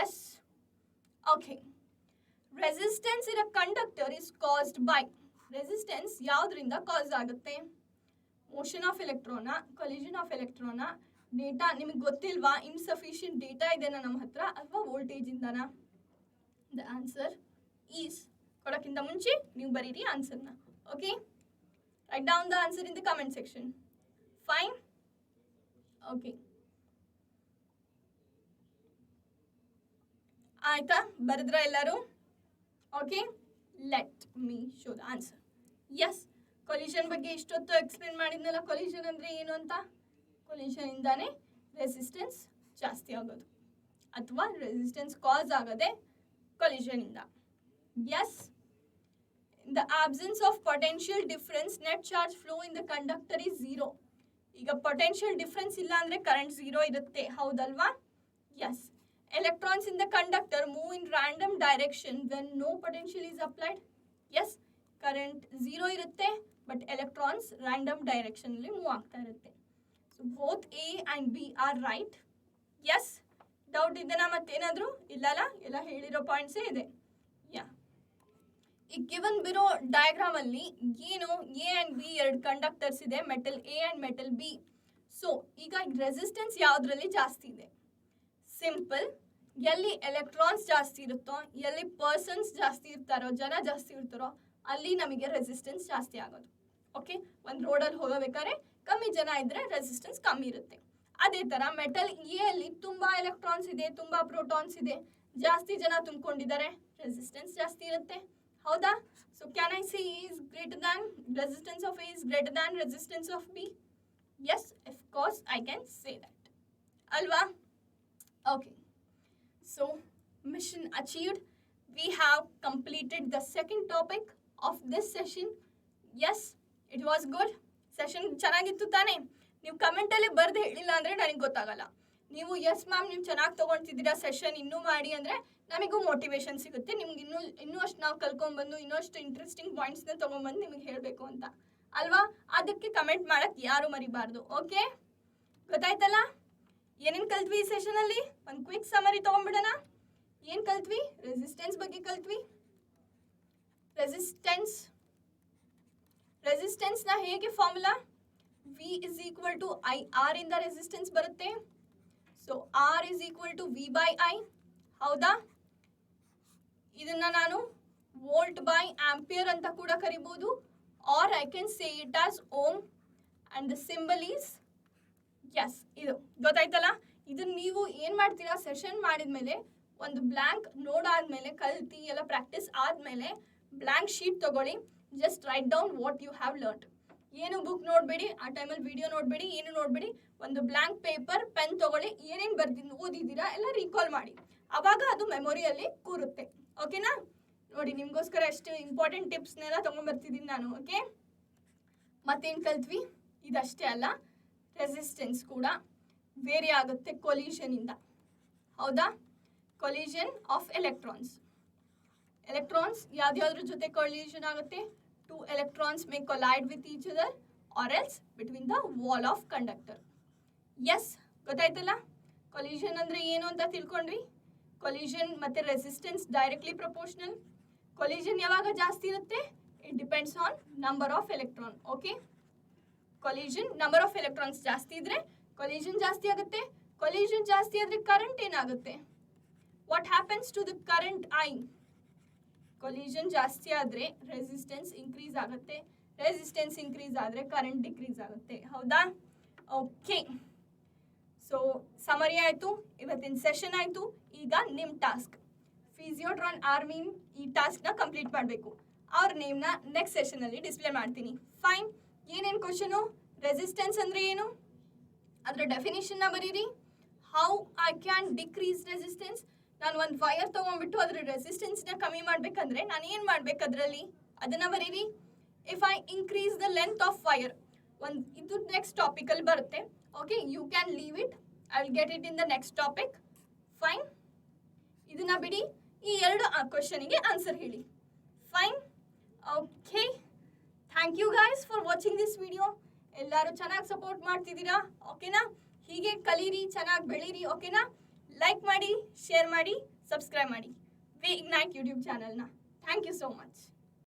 Yes. Okay, resistance in a conductor is caused by. Resistance ಯಾವುದರಿಂದ ಕಾಸ್ ಆಗುತ್ತೆ? Motion of electron, collision of electron, data ನಿಮಗೆ ಗೊತ್ತಿಲ್ವಾ? ಇನ್ಸಫಿಷಿಯಂಟ್ ಡೇಟಾ ಇದೆನಾ ನಮ್ಮ ಹತ್ರ, ಅಥವಾ ವೋಲ್ಟೇಜಿಂದನಾ? ದ ಆನ್ಸರ್ ಈಸ್, ಕೊಡೋಕ್ಕಿಂತ ಮುಂಚೆ ನೀವು ಬರೀರಿ ಆನ್ಸರ್ನ. Okay, write down the answer in the comment section. Fine. Okay, ಆಯ್ತಾ? ಬರೆದ್ರ ಎಲ್ಲರೂ? Okay, let me show the answer. Yes, collision ಬಗ್ಗೆ ಇಷ್ಟೊತ್ತು ಎಕ್ಸ್ಪ್ಲೇನ್ ಮಾಡಿದ್ನಲ್ಲ, ಕೊಲಿಷನ್ ಅಂದರೆ ಏನು ಅಂತ. ಕೊಲಿಷನ್ ಇಂದಾನೆ ರೆಸಿಸ್ಟೆನ್ಸ್ ಜಾಸ್ತಿ ಆಗೋದು ಅಥವಾ ರೆಸಿಸ್ಟೆನ್ಸ್ ಕಾಸ್ ಆಗೋದೆ ಕೊಲಿಷನ್ ಇಂದ. S. In the absence of potential difference, net charge flow in the conductor is zero. ಈಗ ಪೊಟೆನ್ಷಿಯಲ್ ಡಿಫ್ರೆನ್ಸ್ ಇಲ್ಲ ಅಂದರೆ ಕರೆಂಟ್ ಝೀರೋ ಇರುತ್ತೆ, ಹೌದಲ್ವಾ? Yes. Electrons in the conductor move in random direction when no potential is applied. Yes, current zero ಇರುತ್ತೆ, but electrons random ಡೈರೆಕ್ಷನಲ್ಲಿ move ಆಗ್ತಾ ಇರುತ್ತೆ. So both A and B are right. Yes. Doubt ಇದೆನಾ ಮತ್ತೇನಾದರೂ? ಇಲ್ಲಲ್ಲ, ಎಲ್ಲ ಹೇಳಿರೋ ಪಾಯಿಂಟ್ಸೇ ಇದೆ. ಯಾ, ಈ ಗಿವನ್ ಬಿರೋ ಡಯಾಗ್ರಾಮ್ ಅಲ್ಲಿ ಏನು ಎ ಅಂಡ್ ಬಿ ಎರಡು ಕಂಡಕ್ಟರ್ಸ್ ಇದೆ, metal A and metal B. So ಈಗ ರೆಸಿಸ್ಟೆನ್ಸ್ ಯಾವ್ದ್ರಲ್ಲಿ ಜಾಸ್ತಿ ಇದೆ? ಸಿಂಪಲ್, ಎಲ್ಲಿ ಎಲೆಕ್ಟ್ರಾನ್ಸ್ ಜಾಸ್ತಿ ಇರುತ್ತೋ, ಎಲ್ಲಿ ಪರ್ಸನ್ಸ್ ಜಾಸ್ತಿ ಇರ್ತಾರೋ, ಜನ ಜಾಸ್ತಿ ಇರ್ತಾರೋ, ಅಲ್ಲಿ ನಮಗೆ ರೆಸಿಸ್ಟೆನ್ಸ್ ಜಾಸ್ತಿ ಆಗೋದು. ಓಕೆ, ಒಂದು ರೋಡಲ್ಲಿ ಹೋಗಬೇಕಾದ್ರೆ ಕಮ್ಮಿ ಜನ ಇದ್ರೆ ರೆಸಿಸ್ಟೆನ್ಸ್ ಕಮ್ಮಿ ಇರುತ್ತೆ. ಅದೇ ತರ ಮೆಟಲ್ ಎ ಅಲ್ಲಿ ತುಂಬಾ ಎಲೆಕ್ಟ್ರಾನ್ಸ್ ಇದೆ, ತುಂಬಾ ಪ್ರೋಟಾನ್ಸ್ ಇದೆ, ಜಾಸ್ತಿ ಜನ ತುಂಬಿಕೊಂಡಿದ್ದಾರೆ, ರೆಸಿಸ್ಟೆನ್ಸ್ ಜಾಸ್ತಿ ಇರುತ್ತೆ. ಹೌದಾ? So can I see is greater than resistance of A is greater than resistance of B? Yes, of course I can say that ಅಲ್ವಾ? Okay, so mission achieved. We have completed the second topic of this session. Yes, it was good. Session ಚೆನ್ನಾಗಿತ್ತು ತಾನೇ? ನೀವು ಕಮೆಂಟಲ್ಲಿ ಬರೆದು ಹೇಳಿಲ್ಲ ಅಂದರೆ ನನಗೆ ಗೊತ್ತಾಗಲ್ಲ. ನೀವು ಎಸ್ ಮ್ಯಾಮ್ ನೀವು ಚೆನ್ನಾಗಿ ತೊಗೊಳ್ತಿದ್ದೀರಾ, ಸೆಷನ್ ಇನ್ನೂ ಮಾಡಿ ಅಂದರೆ ನಮಗೂ ಮೋಟಿವೇಶನ್ ಸಿಗುತ್ತೆ. ನಿಮ್ಗೆ ಇನ್ನೂ ಅಷ್ಟು ನಾವು ಕಲ್ಕೊಂಡ್ಬಂದು ಇನ್ನೂ ಅಷ್ಟು ಇಂಟ್ರೆಸ್ಟಿಂಗ್ ಪಾಯಿಂಟ್ಸ್ನ ತೊಗೊಂಡ್ಬಂದು ನಿಮಗೆ ಹೇಳಬೇಕು ಅಂತ ಅಲ್ವಾ? ಅದಕ್ಕೆ ಕಮೆಂಟ್ ಮಾಡೋಕ್ಕೆ ಯಾರು ಮರಿಬಾರ್ದು. ಓಕೆ, ಗೊತ್ತಾಯ್ತಲ್ಲ ಏನೇನು ಕಲ್ತ್ವಿ ಈ ಸೆಷನಲ್ಲಿ? ಒಂದು ಕ್ವಿಕ್ ಸಮರಿ ತೊಗೊಂಡ್ಬಿಡೋಣ. ಏನು ಕಲ್ತ್ವಿ? ರೆಸಿಸ್ಟೆನ್ಸ್ ಬಗ್ಗೆ ಕಲ್ತ್ವಿ. ರೆಸಿಸ್ಟೆನ್ಸ್ನ ಹೇಗೆ formula? V is equal to I R ಇಂದ ರೆಸಿಸ್ಟೆನ್ಸ್ ಬರುತ್ತೆ. So R is equal to V by I. ಹೌದಾ? ಇದನ್ನ ನಾನು ವೋಲ್ಟ್ ಬೈ ಆಂಪಿಯರ್ ಅಂತ ಕೂಡ ಕರಿಬಹುದು, or I can say it as ohm and the symbol is yes. ಇದು ಗೊತ್ತಾಯ್ತಲ್ಲ? ಇದನ್ನ ನೀವು ಏನು ಮಾಡ್ತೀರಾ, ಸೆಷನ್ ಮಾಡಿದ್ಮೇಲೆ ಒಂದು ಬ್ಲ್ಯಾಂಕ್ ನೋಡಾದ್ಮೇಲೆ, ಕಲ್ತಿ ಎಲ್ಲ ಪ್ರಾಕ್ಟೀಸ್ ಆದಮೇಲೆ ಬ್ಲ್ಯಾಂಕ್ ಶೀಟ್ ತಗೊಳ್ಳಿ. Just write down what you have learned. ಏನು ಬುಕ್ ನೋಡಬೇಡಿ, ಆ ಟೈಮಲ್ಲಿ ವಿಡಿಯೋ ನೋಡಬೇಡಿ, ಏನು ನೋಡಬೇಡಿ. ಒಂದು ಬ್ಲ್ಯಾಂಕ್ ಪೇಪರ್, ಪೆನ್ ತಗೊಳ್ಳಿ, ಏನೇನು ಓದಿದ್ದೀರಾ ಎಲ್ಲ ರೀಕಾಲ್ ಮಾಡಿ. ಆವಾಗ ಅದು ಮೆಮೊರಿಯಲ್ಲಿ ಕೂರುತ್ತೆ. ಓಕೆನಾ? ನೋಡಿ, ನಿಮಗೋಸ್ಕರ ಎಷ್ಟು ಇಂಪಾರ್ಟೆಂಟ್ ಟಿಪ್ಸ್ನೆಲ್ಲ ತೊಗೊಂಡ್ಬರ್ತಿದ್ದೀನಿ ನಾನು. ಓಕೆ, ಮತ್ತೇನು ಕಲ್ತ್ವಿ? ಇದಷ್ಟೇ ಅಲ್ಲ, ರೆಸಿಸ್ಟೆನ್ಸ್ ಕೂಡ ವೇರಿ ಆಗುತ್ತೆ ಕೊಲಿಷನಿಂದ. ಹೌದಾ? ಕೊಲಿಷನ್ ಆಫ್ ಎಲೆಕ್ಟ್ರಾನ್ಸ್ ಯಾವ್ದಾದ್ರ ಜೊತೆ ಕೊಲಿಷನ್ ಆಗುತ್ತೆ? Two electrons may collide with each other or else between the wall of conductor. Yes, ಗೊತ್ತಾಯ್ತಲ್ಲ? ಕೊಲಿಷನ್ ಅಂದರೆ ಏನು ಅಂತ ತಿಳ್ಕೊಂಡ್ರಿ? ಕೊಲಿಷನ್ ಮತ್ತು ರೆಸಿಸ್ಟೆನ್ಸ್ ಡೈರೆಕ್ಟ್ಲಿ ಪ್ರಪೋರ್ಷನಲ್. ಕೊಲಿಷನ್ ಯಾವಾಗ ಜಾಸ್ತಿ ಇರುತ್ತೆ? It depends on number of electron. Okay, collision number of electrons ಜಾಸ್ತಿ ಇದ್ರೆ ಕೊಲಿಷನ್ ಜಾಸ್ತಿ ಆಗುತ್ತೆ. ಕೊಲಿಷನ್ ಜಾಸ್ತಿ ಆದರೆ ಕರೆಂಟ್ ಏನಾಗುತ್ತೆ? What happens to the current I? Collision ಜಾಸ್ತಿ ಆದರೆ ರೆಸಿಸ್ಟೆನ್ಸ್ ಇನ್ಕ್ರೀಸ್ ಆಗುತ್ತೆ, ರೆಸಿಸ್ಟೆನ್ಸ್ ಇನ್ಕ್ರೀಸ್ ಆದರೆ ಕರೆಂಟ್ ಡಿಕ್ರೀಸ್ ಆಗುತ್ತೆ. ಹೌದಾ? ಓಕೆ, ಸೊ ಸಮರಿ ಆಯಿತು, ಇವತ್ತಿನ ಸೆಷನ್ ಆಯಿತು. ಈಗ ನಿಮ್ಮ ಟಾಸ್ಕ್, ಫಿಸಿಯೋಟ್ರಾನ್ ಆರ್ಮಿ ಈ ಟಾಸ್ಕ್ನ ಕಂಪ್ಲೀಟ್ ಮಾಡಬೇಕು. ಅವ್ರ ನೇಮ್ನ ನೆಕ್ಸ್ಟ್ ಸೆಷನಲ್ಲಿ ಡಿಸ್ಪ್ಲೇ ಮಾಡ್ತೀನಿ. ಫೈನ್. ಏನೇನು ಕ್ವಶನು? ರೆಸಿಸ್ಟೆನ್ಸ್ ಅಂದರೆ ಏನು, ಅದರ ಡೆಫಿನೇಷನ್ನ ಬರೀರಿ. How I can decrease resistance? ನಾನು ಒಂದು ವೈರ್ ತೊಗೊಂಡ್ಬಿಟ್ಟು ಅದರ ರೆಸಿಸ್ಟೆನ್ಸ್ನ ಕಮ್ಮಿ ಮಾಡಬೇಕಂದ್ರೆ ನಾನು ಏನು ಮಾಡಬೇಕು ಅದರಲ್ಲಿ, ಅದನ್ನು ಬರೀರಿ. If I increase the length of wire, ಇದು ನೆಕ್ಸ್ಟ್ ಟಾಪಿಕಲ್ಲಿ ಬರುತ್ತೆ. Okay, you can leave it, I will get it in the next topic. Fine. ಇದನ್ನು ಬಿಡಿ, ಈ ಎರಡು ಕ್ವಶನಿಗೆ ಆನ್ಸರ್ ಹೇಳಿ. Fine. Okay, thank you guys for watching this video. ಎಲ್ಲರೂ ಚೆನ್ನಾಗಿ ಸಪೋರ್ಟ್ ಮಾಡ್ತಿದ್ದೀರಾ. ಓಕೆನಾ? ಹೀಗೆ ಕಲೀರಿ, ಚೆನ್ನಾಗಿ ಬೆಳೀರಿ. ಓಕೆನಾ? ಲೈಕ್ ಮಾಡಿ, ಶೇರ್ ಮಾಡಿ, ಸಬ್ಸ್ಕ್ರೈಬ್ ಮಾಡಿ ವಿ ಇಗ್ನೈಟ್ ಯೂಟ್ಯೂಬ್ ಚಾನಲ್ನ. Thank you so much.